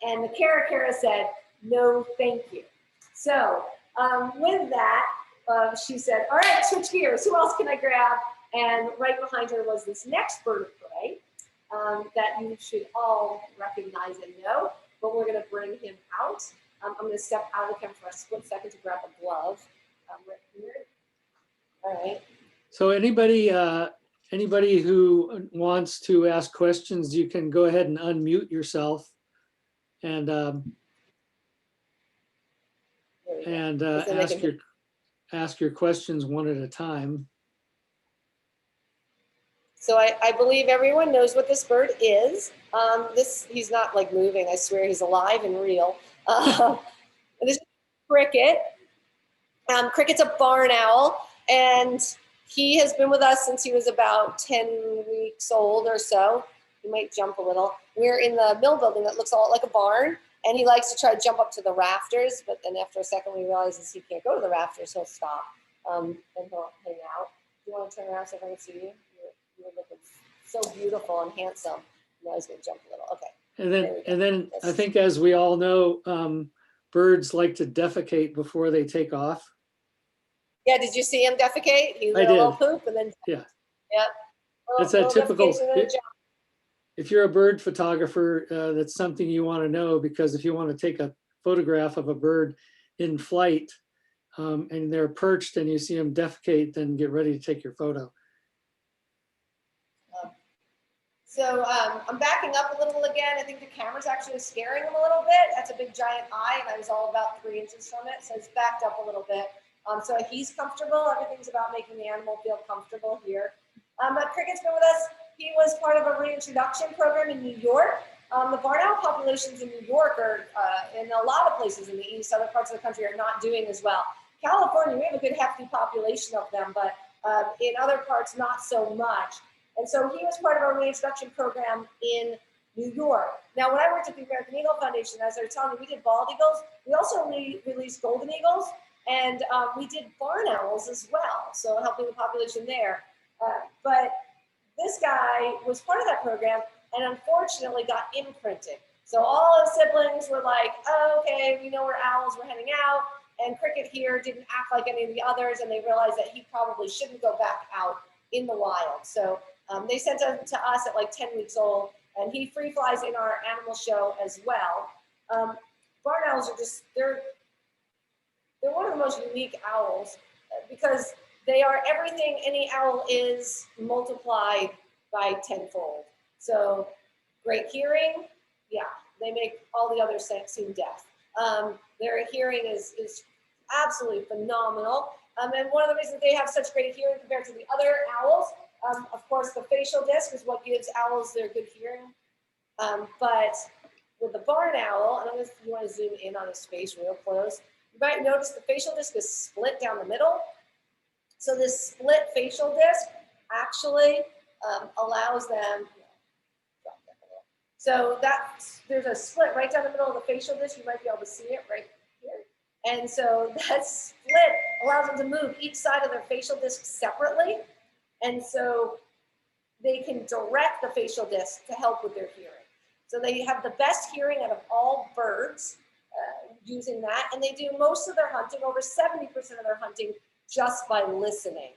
and the caracara said, no, thank you. So with that, she said, all right, switch gears. Who else can I grab? And right behind her was this next bird of prey that you should all recognize and know, but we're going to bring him out. I'm going to step out of the camera for a split second to grab a glove. Right here. All right. So anybody who wants to ask questions, you can go ahead and unmute yourself and ask your questions one at a time. So I believe everyone knows what this bird is. He's not like moving. I swear he's alive and real. This is Cricket. Cricket's a barn owl, and he has been with us since he was about 10 weeks old or so. He might jump a little. We're in the mill building that looks a lot like a barn, and he likes to try to jump up to the rafters, but then after a second we realizes he can't go to the rafters, he'll stop and he'll hang out. Do you want to turn around so I can see you? You're looking so beautiful and handsome. Now he's going to jump a little. Okay. And then I think, as we all know, birds like to defecate before they take off. Yeah, did you see him defecate? He did a little poop and then. Yeah. Yep. That's a typical. If you're a bird photographer, that's something you want to know, because if you want to take a photograph of a bird in flight and they're perched and you see them defecate, then get ready to take your photo. So I'm backing up a little again. I think the camera's actually scaring him a little bit. That's a big giant eye, and I was all about 3 inches from it, so it's backed up a little bit. So he's comfortable. Everything's about making the animal feel comfortable here. But Cricket's been with us. He was part of a reintroduction program in New York. The barn owl populations in New York are, in a lot of places in the east, other parts of the country are not doing as well. California, we have a good hefty population of them, but in other parts, not so much. And so he was part of our reintroduction program in New York. Now, when I worked at the American Eagle Foundation, as I was telling you, we did bald eagles. We also released golden eagles, and we did barn owls as well, so helping the population there. But this guy was part of that program and unfortunately got imprinted. So all his siblings were like, oh, okay, we know we're owls, we're heading out. And Cricket here didn't act like any of the others, and they realized that he probably shouldn't go back out in the wild. So they sent him to us at like 10 weeks old, and he free flies in our animal show as well. Barn owls are just, they're one of the most unique owls because they are everything any owl is multiplied by tenfold. So great hearing, yeah, they make all the others seem deaf. Their hearing is absolutely phenomenal. And one of the reasons they have such great hearing compared to the other owls, of course, the facial disc is what gives owls their good hearing. But with the barn owl, and if you want to zoom in on his face real close, you might notice the facial disc is split down the middle. So this split facial disc actually allows them, so there's a split right down the middle of the facial disc. You might be able to see it right here. And so that split allows them to move each side of their facial disc separately. And so they can direct the facial disc to help with their hearing. So they have the best hearing out of all birds using that. And they do most of their hunting, over 70% of their hunting, just by listening.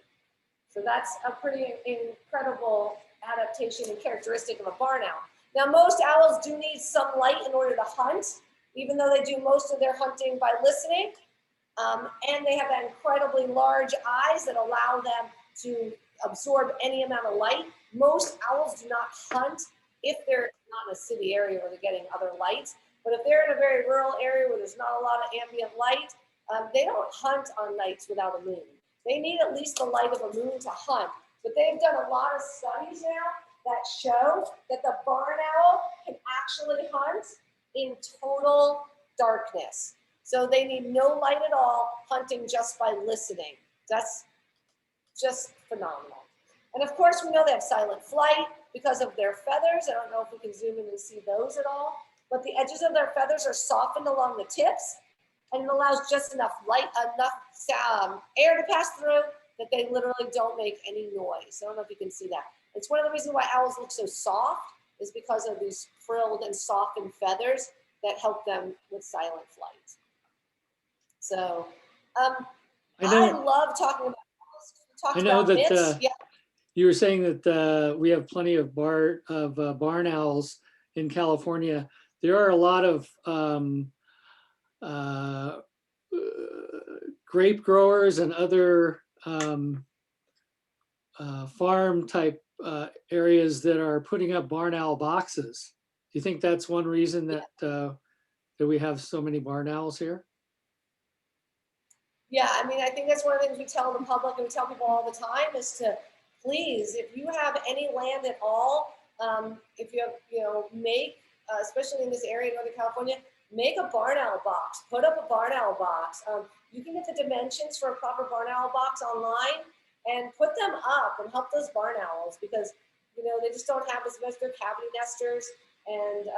So that's a pretty incredible adaptation and characteristic of a barn owl. Now, most owls do need some light in order to hunt, even though they do most of their hunting by listening. And they have that incredibly large eyes that allow them to absorb any amount of light. Most owls do not hunt if they're not in a city area where they're getting other lights. But if they're in a very rural area where there's not a lot of ambient light, they don't hunt on nights without a moon. They need at least the light of a moon to hunt. But they've done a lot of studies now that show that the barn owl can actually hunt in total darkness. So they need no light at all, hunting just by listening. That's just phenomenal. And of course, we know they have silent flight because of their feathers. I don't know if we can zoom in and see those at all, but the edges of their feathers are softened along the tips, and it allows just enough light, enough air to pass through that they literally don't make any noise. I don't know if you can see that. It's one of the reasons why owls look so soft is because of these frilled and softened feathers that help them with silent flight. So I love talking about owls. I know that myths. Yeah. you were saying that we have plenty of barn owls in California. There are a lot of grape growers and other farm type areas that are putting up barn owl boxes. Do you think that's one reason that that we have so many barn owls here? Yeah, I mean, I think that's one of the things we tell the public and we tell people all the time is to please, if you have any land at all, if you have, make, especially in this area in Northern California, make a barn owl box, put up a barn owl box. You can get the dimensions for a proper barn owl box online and put them up and help those barn owls because, they just don't have as much, they're cavity nesters and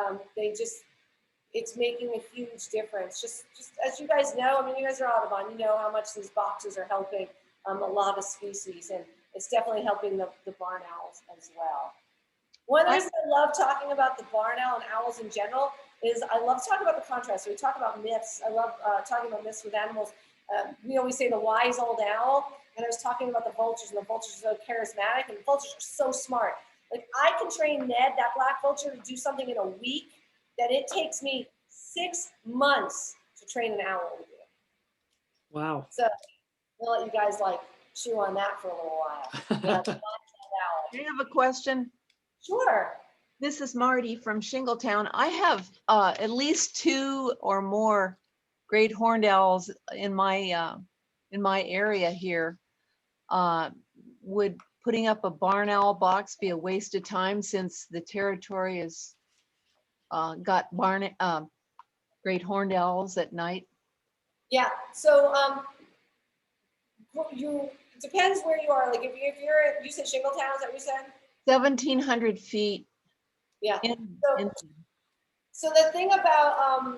it's making a huge difference. Just as you guys know, I mean, you guys are Audubon, you know how much these boxes are helping a lot of species, and it's definitely helping the barn owls as well. One reason I love talking about the barn owl and owls in general is I love talking about the contrast. So we talk about myths. I love talking about myths with animals. We always say the wise old owl, and I was talking about the vultures, and the vultures are so charismatic, and the vultures are so smart. Like I can train Ned, that black vulture, to do something in a week that it takes me 6 months to train an owl to do. Wow. So we'll let you guys chew on that for a little while. Do you have a question? Sure. This is Marty from Shingletown. I have at least 2 or more great horned owls in my area here. Would putting up a barn owl box be a waste of time since the territory has got great horned owls at night? Yeah. So it depends where you are. Like if you said Shingletown, is that what you said? 1,700 feet. Yeah. So the thing about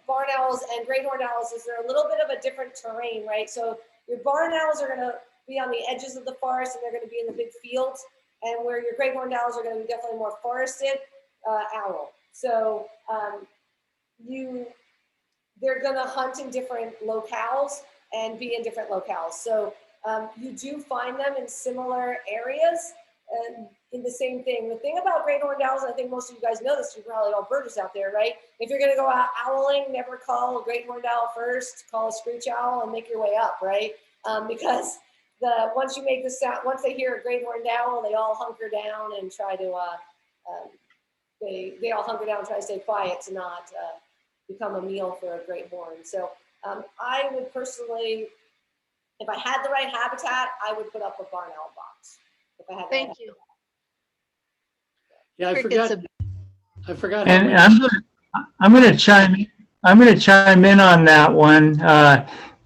barn owls and great horned owls is they're a little bit of a different terrain, right? So your barn owls are going to be on the edges of the forest and they're going to be in the big fields, and where your great horned owls are going to be definitely more forested owl. So they're gonna hunt in different locales and be in different locales. So you do find them in similar areas and in the same thing. The thing about great horned owls, and I think most of you guys know this, you're probably all birders out there, right? If you're gonna go out owling, never call a great horned owl first, call a screech owl and make your way up, right? Because once you make the sound, once they hear a great horned owl, they all hunker down and try to, they all hunker down and try to stay quiet to not become a meal for a great horn. So I would personally, if I had the right habitat, I would put up a barn owl box. If I had the right Thank you. Yeah, I Crickets forgot how And much. I'm going to chime in on that one.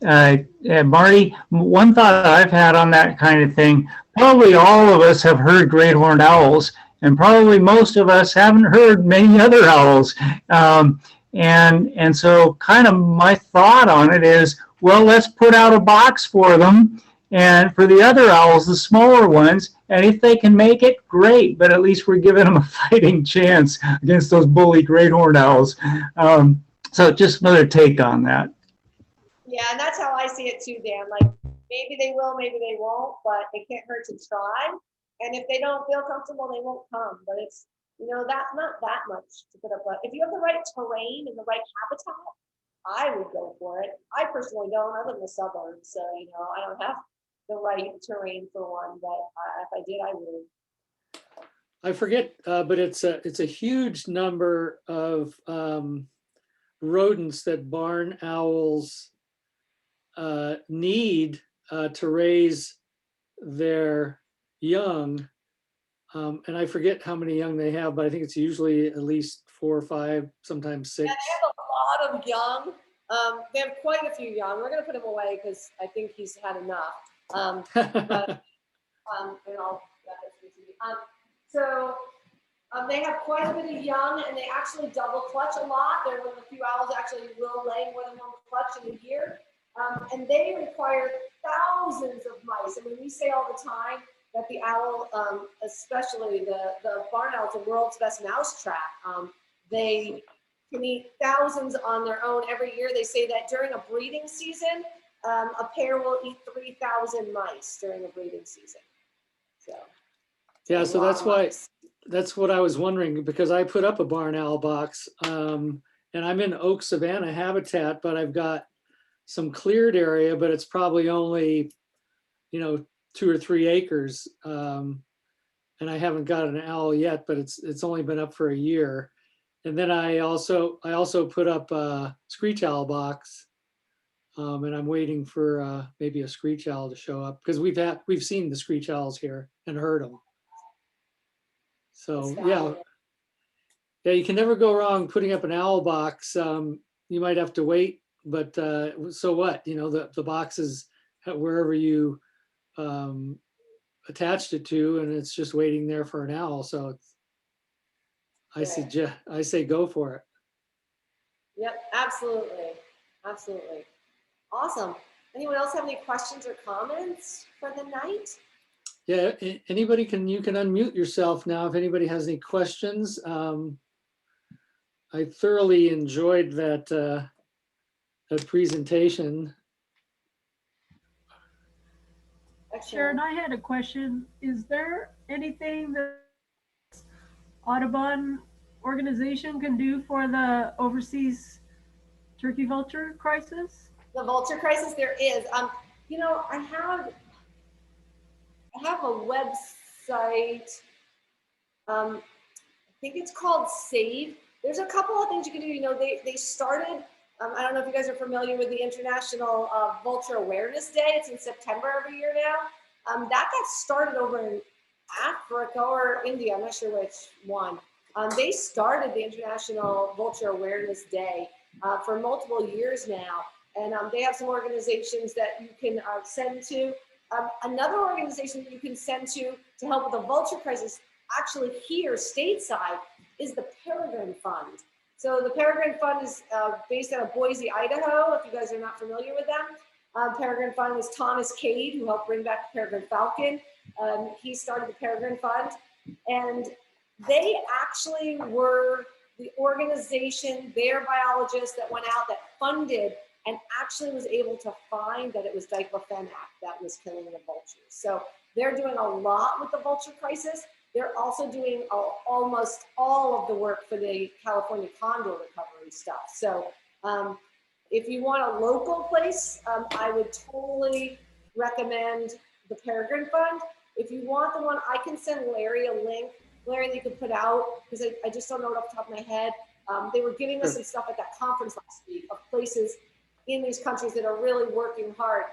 Marty, one thought I've had on that kind of thing, probably all of us have heard great horned owls, and probably most of us haven't heard many other owls. And so kind of my thought on it is, well, let's put out a box for them, and for the other owls, the smaller ones, and if they can make it, great, but at least we're giving them a fighting chance against those bully great horned owls. So just another take on that. Yeah, and that's how I see it too, Dan. Like maybe they will, maybe they won't, but it can't hurt to try. And if they don't feel comfortable, they won't come. But it's, you know, that's not that much to put up. But if you have the right terrain and the right habitat, I would go for it. I personally don't. I live in the suburbs, so you know I don't have the right terrain for one. But if I did, I would. I forget, but it's a huge number of rodents that barn owls need to raise their young. And I forget how many young they have, but I think it's usually at least 4 or 5, sometimes 6. Yeah, they have a lot of young. They have quite a few young. We're gonna put him away because I think he's had enough. And I'll so they have quite a bit of young, and they actually double clutch a lot. They're one of the few owls actually will lay more than one clutch in a year, and they require thousands of mice. I mean, we say all the time that the owl, especially the barn owl, is the world's best mouse trap. They can eat thousands on their own every year. They say that during a breeding season, a pair will eat 3,000 mice during a breeding season. So Yeah, so that's what I was wondering, because I put up a barn owl box, and I'm in oak savanna habitat, but I've got some cleared area, but it's probably only, 2 or 3 acres. And I haven't got an owl yet, but it's only been up for a year. And then I also put up a screech owl box, and I'm waiting for maybe a screech owl to show up, because we've seen the screech owls here and heard them. So yeah, you can never go wrong putting up an owl box. You might have to wait, but so what? The box is wherever you attached it to, and it's just waiting there for an owl. So I say go for it. Yep, absolutely. Awesome. Anyone else have any questions or comments for the night? Yeah, anybody you can unmute yourself now if anybody has any questions. I thoroughly enjoyed that presentation. Sharon, I had a question. Is there anything that Audubon organization can do for the overseas turkey vulture crisis? The vulture crisis, there is. I have a website. I think it's called Save. There's a couple of things you can do. They started. I don't know if you guys are familiar with the International Vulture Awareness Day. It's in September every year now. That got started over in Africa or India. I'm not sure which one. They started the International Vulture Awareness Day for multiple years now. And they have some organizations that you can send to. Another organization that you can send to help with the vulture crisis, actually here stateside, is the Peregrine Fund. So the Peregrine Fund is based out of Boise, Idaho, if you guys are not familiar with them. Peregrine Fund was Thomas Cade, who helped bring back the peregrine falcon. He started the Peregrine Fund, and they actually were the organization, their biologists that went out that funded and actually was able to find that it was diclofenac that was killing the vultures. So they're doing a lot with the vulture crisis. They're also doing almost all of the work for the California Condor recovery stuff. So if you want a local place, I would totally recommend the Peregrine Fund. If you want the one, I can send Larry a link, Larry, that you could put out, because I just don't know it off the top of my head. They were giving us some stuff at that conference last week of places in these countries that are really working hard.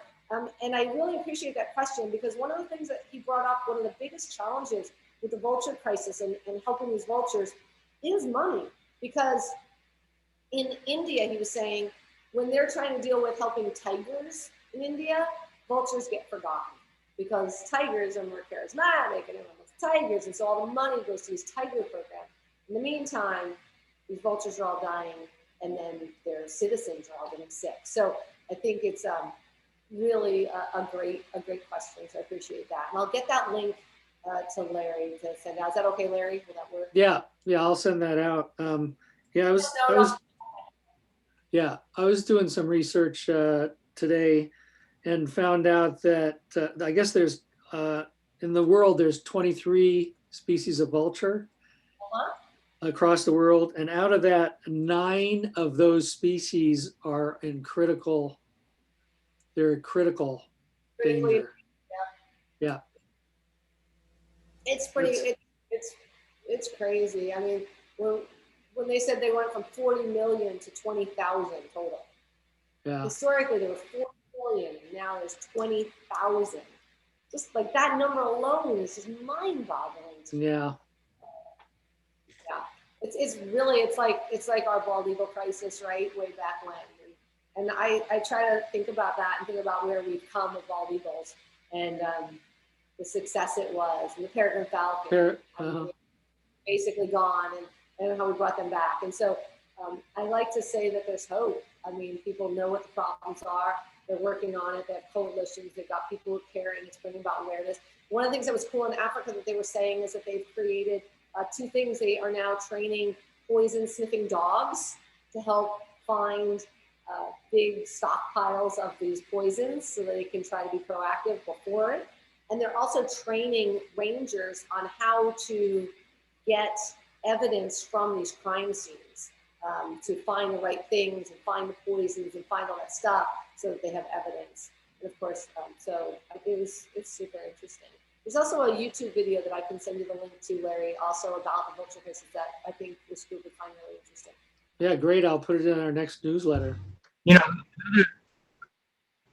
And I really appreciate that question, because one of the things that he brought up, one of the biggest challenges with the vulture crisis and helping these vultures is money. Because in India, he was saying, when they're trying to deal with helping tigers in India, vultures get forgotten because tigers are more charismatic and everyone wants tigers. And so all the money goes to these tiger programs. In the meantime, these vultures are all dying, and then their citizens are all getting sick. So I think it's really a great question. So I appreciate that. And I'll get that link to Larry to send out. Is that okay, Larry? Will that work? Yeah, I'll send that out. I was doing some research today and found out that I guess there's in the world there's 23 species of vulture across the world, and out of that, 9 of those species are in critical. They're in critical danger. Yeah. It's pretty. It's crazy. I mean, when they said they went from 40 million to 20,000 total. Yeah. Historically, there was 4 million, and now there's 20,000. Just like that number alone is just mind-boggling. Yeah. Yeah. It's really it's like our bald eagle crisis, right? Way back when. And I try to think about that and think about where we've come with bald eagles and the success it was, and the peregrine falcon basically gone, and how we brought them back. And so I like to say that there's hope. I mean, people know what the problems are. They're working on it. They have coalitions. They've got people who are caring. It's bringing about awareness. One of the things that was cool in Africa that they were saying is that they've created 2 things. They are now training poison sniffing dogs to help find big stockpiles of these poisons so that they can try to be proactive before it. And they're also training rangers on how to get evidence from these crime scenes to find the right things and find the poisons and find all that stuff so that they have evidence. And of course, so it's super interesting. There's also a YouTube video that I can send you the link to, Larry, also about the vulture crisis that I think this group would find really interesting. Yeah, great. I'll put it in our next newsletter. You know,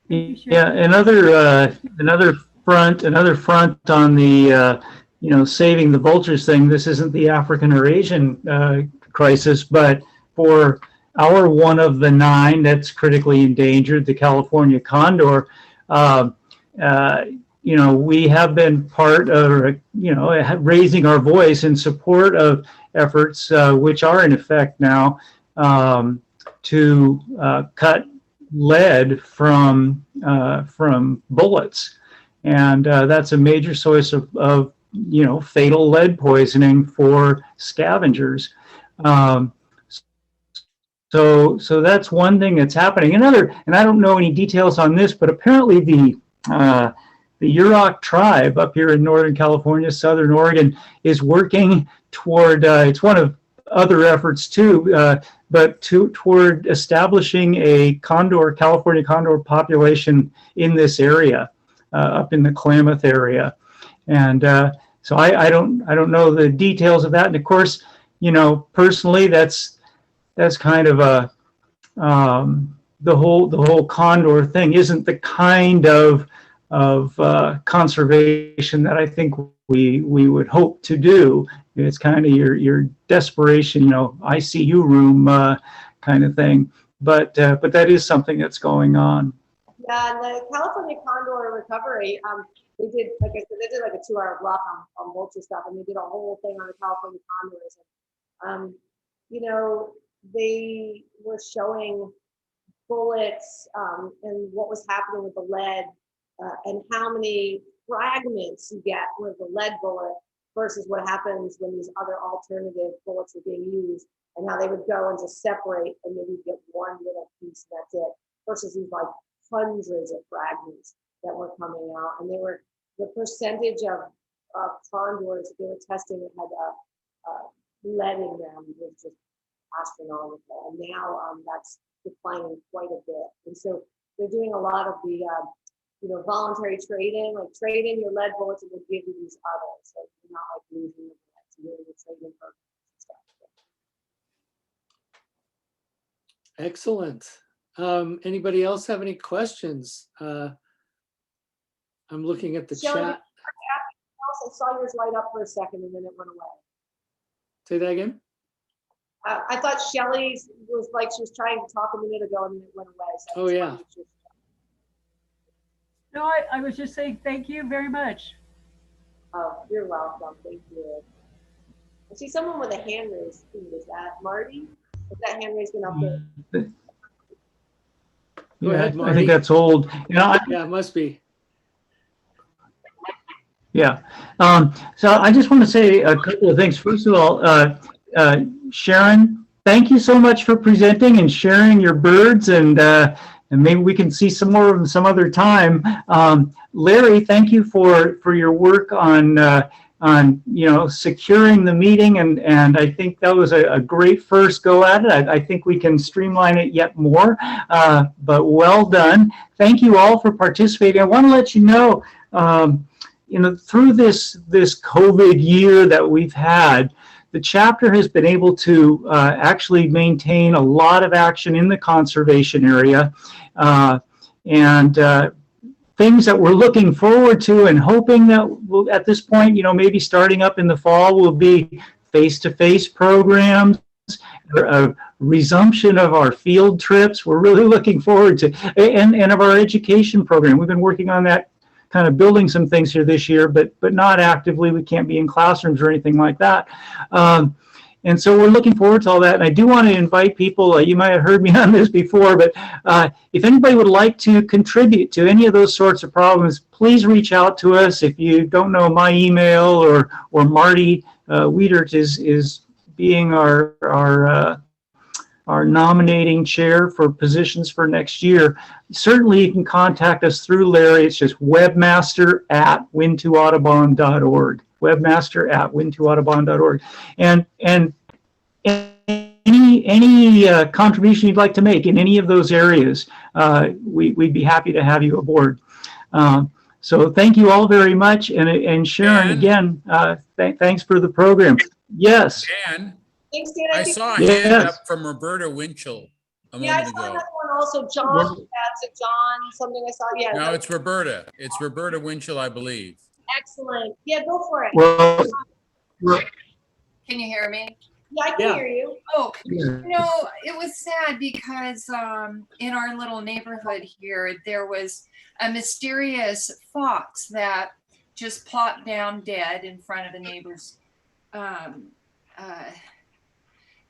another front on the saving the vultures thing. This isn't the African or Asian crisis, but for our one of the 9 that's critically endangered, the California condor. We have been part of raising our voice in support of efforts which are in effect now to cut lead from bullets, and that's a major source of fatal lead poisoning for scavengers. So that's one thing that's happening. Another, and I don't know any details on this, but apparently the Yurok tribe up here in Northern California, Southern Oregon, is working toward, it's one of other efforts too, but toward establishing a California condor population in this area, up in the Klamath area. And so I don't know the details of that. And of course, personally, that's kind of a, the whole condor thing isn't the kind of conservation that I think we would hope to do. It's kind of your desperation, ICU room kind of thing. But that is something that's going on. Yeah, and the California condor recovery, they did, like I said, they did like a 2-hour block on vulture stuff, and they did a whole thing on the California condors. And, they were showing bullets and what was happening with the lead and how many fragments you get with the lead bullet versus what happens when these other alternative bullets are being used. and how they would go and just separate and maybe get one little piece and that's it, versus these like hundreds of fragments that were coming out. And they were, the percentage of condors that they were testing that had lead in them was just astronomical. And now that's declining quite a bit. And so they're doing a lot of the voluntary trade-in, like trade in your lead bullets and we'll give you these others. So you're not like losing the bullets, you're doing the trade-in programs and stuff. Excellent. Anybody else have any questions? I'm looking at the Shelley, chat. I saw yours light up for a second and then it went away. Say that again. I thought Shelley's was like she was trying to talk a minute ago and then it went away. So Oh, yeah. No, I was just saying thank you very much. Oh, you're welcome. Thank you. I see someone with a hand raised. Who is that? Marty? Is that hand raised been up there? Go ahead, I Marty. think that's old. Yeah, it must be. Yeah. So I just want to say a couple of things. First of all, Sharon, thank you so much for presenting and sharing your birds, and maybe we can see some more of them some other time. Larry, thank you for your work on securing the meeting, and I think that was a great first go at it. I think we can streamline it yet more, but well done. Thank you all for participating. I want to let you know, through this COVID year that we've had, the chapter has been able to actually maintain a lot of action in the conservation area, and things that we're looking forward to and hoping that we'll, at this point, maybe starting up in the fall, will be face-to-face programs, a resumption of our field trips. We're really looking forward to, and of our education program. We've been working on that, kind of building some things here this year, but not actively. We can't be in classrooms or anything like that. And so we're looking forward to all that. And I do want to invite people, you might have heard me on this before, but if anybody would like to contribute to any of those sorts of problems, please reach out to us. If you don't know, my email or Marty Wiedert is being our nominating chair for positions for next year. Certainly you can contact us through Larry. It's just webmaster@win2audubon.org. webmaster@win2audubon.org. And any contribution you'd like to make in any of those areas, we'd be happy to have you aboard. So thank you all very much. And Sharon, again, thanks for the program. Yes. Dan, Thanks, Dan. I saw a Yes. hand up from Roberta Winchell a Yeah, I moment saw ago. another one also. John, that's a John, something I saw. Yeah. No, it's Roberta. It's Roberta Winchell, I believe. Excellent. Yeah, go for it. Well, Can you hear me? Yeah, I can Yeah. hear you. Oh, it was sad because in our little neighborhood here, there was a mysterious fox that just plopped down dead in front of a neighbor's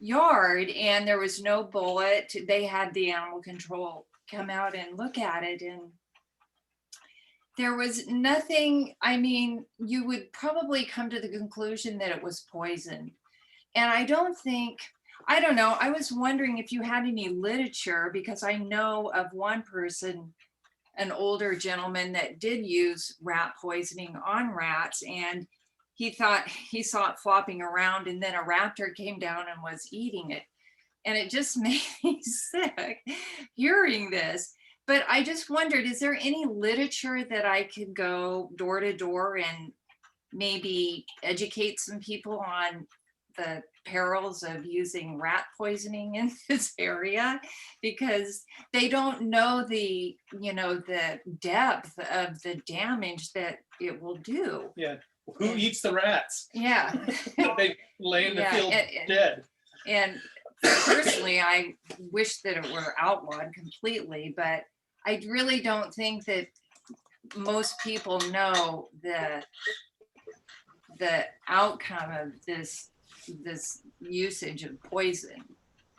yard, and there was no bullet. They had the animal control come out and look at it, and there was nothing. I mean, you would probably come to the conclusion that it was poisoned. And I don't know, I was wondering if you had any literature, because I know of one person, an older gentleman, that did use rat poisoning on rats, and he thought he saw it flopping around, and then a raptor came down and was eating it. And it just made me sick hearing this. But I just wondered, is there any literature that I could go door to door and maybe educate some people on the perils of using rat poisoning in this area, because they don't know the depth of the damage that it will do. Yeah. Who eats the rats? Yeah. They lay in the field dead. And personally, I wish that it were outlawed completely, but I really don't think that most people know the outcome of this usage of poison.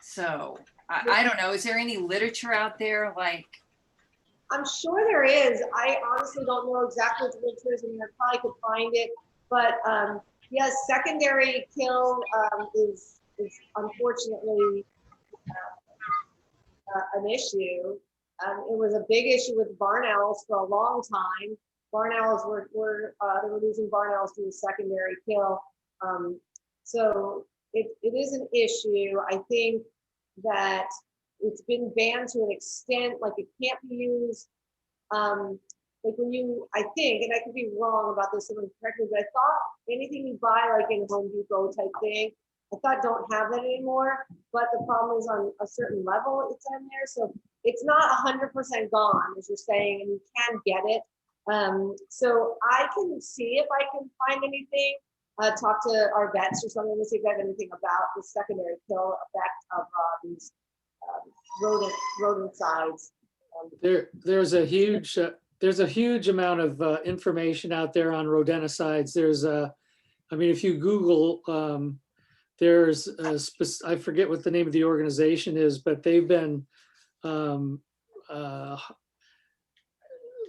So I don't know, is there any literature out there? Like, I'm sure there is. I honestly don't know exactly what the literature is. I mean, I probably could find it, but yes, secondary kill is is unfortunately an issue. It was a big issue with barn owls for a long time. Barn owls were they were losing barn owls to a secondary kill. So it is an issue. I think that it's been banned to an extent, like it can't be used. Like when you, I think, and I could be wrong about this, someone correct me, but I thought anything you buy like in Home Depot type thing, I thought don't have that anymore. But the problem is on a certain level it's in there. So it's not 100% gone, as you're saying, and you can get it. So I can see if I can find anything, talk to our vets or something to see if they have anything about the secondary kill effect of these rodenticides. There's a huge amount of information out there on rodenticides. There's I mean, if you Google, there's I forget what the name of the organization is, but they've been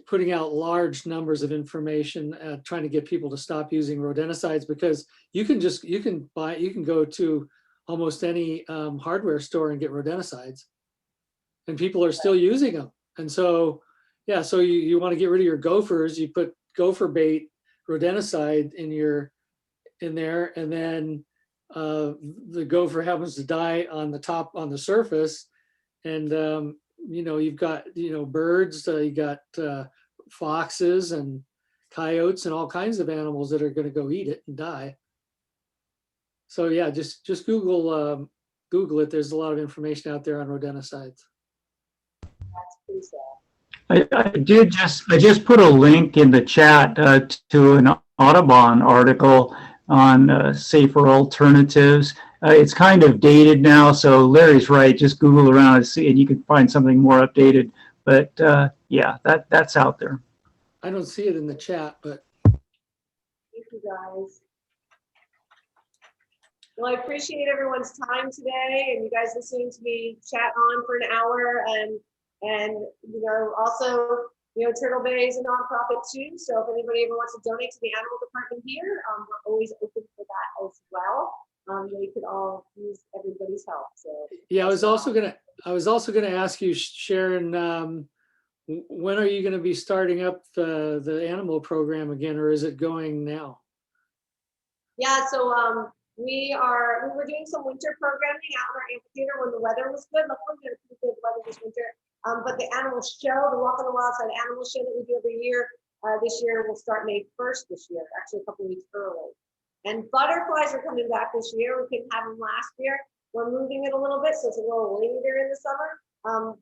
putting out large numbers of information, trying to get people to stop using rodenticides, because you can go to almost any hardware store and get rodenticides, and people are still using them. And so, yeah, so you want to get rid of your gophers, you put gopher bait rodenticide in there, and then the gopher happens to die on the surface, and you've got birds, you got foxes and coyotes and all kinds of animals that are going to go eat it and die. So yeah, just Google it. There's a lot of information out there on rodenticides. That's pretty sad. I just put a link in the chat to an Audubon article on safer alternatives. It's kind of dated now, so Larry's right. Just Google around and see, and you can find something more updated. But yeah, that's out there. I don't see it in the chat, but thank you guys. Well, I appreciate everyone's time today, and you guys listening to me chat on for an hour, and also Turtle Bay is a nonprofit too. So if anybody ever wants to donate to the animal department here, we're always open for that as well. We could all use everybody's help. So yeah, I was also gonna ask you, Sharon, when are you gonna be starting up the animal program again, or is it going now? Yeah, so we were doing some winter programming out in our amphitheater when the weather was good. Luckily, we had pretty good weather this winter. But the animal show, the Walk on the Wild Side animal show that we do every year, this year will start May 1st this year, actually a couple of weeks early. And butterflies are coming back this year. We couldn't have them last year. We're moving it a little bit, so it's a little later in the summer.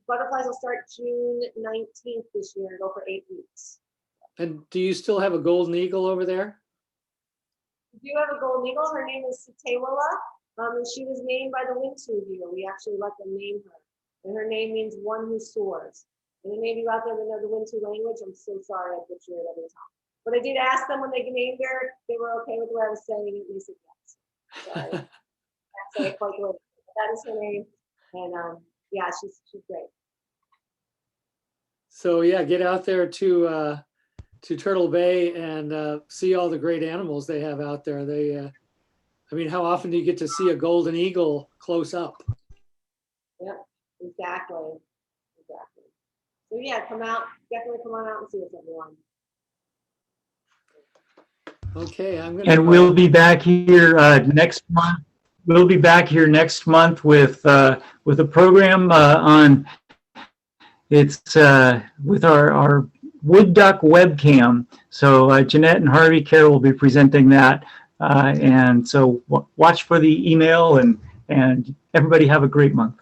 Butterflies will start June 19th this year and go for 8 weeks. And do you still have a golden eagle over there? We do have a golden eagle. Her name is Sitewala, and she was named by the Wintu Deer. We actually let them name her. And her name means one who soars. And there may be out there that know the Wintu language. I'm so sorry I butcher it every time. But I did ask them when they named her, they were okay with the way I was saying it. And they said yes. Sorry. That's say it quite good. That is her name. And yeah, she's great. So yeah, get out there to Turtle Bay and see all the great animals they have out there. I mean, how often do you get to see a golden eagle close up? Yep. Exactly. So yeah, definitely come on out and see us, everyone. Okay, And we'll be back here next month. We'll be back here next month with a program on with our wood duck webcam. So Jeanette and Harvey Care will be presenting that, and so watch for the email, and everybody have a great month.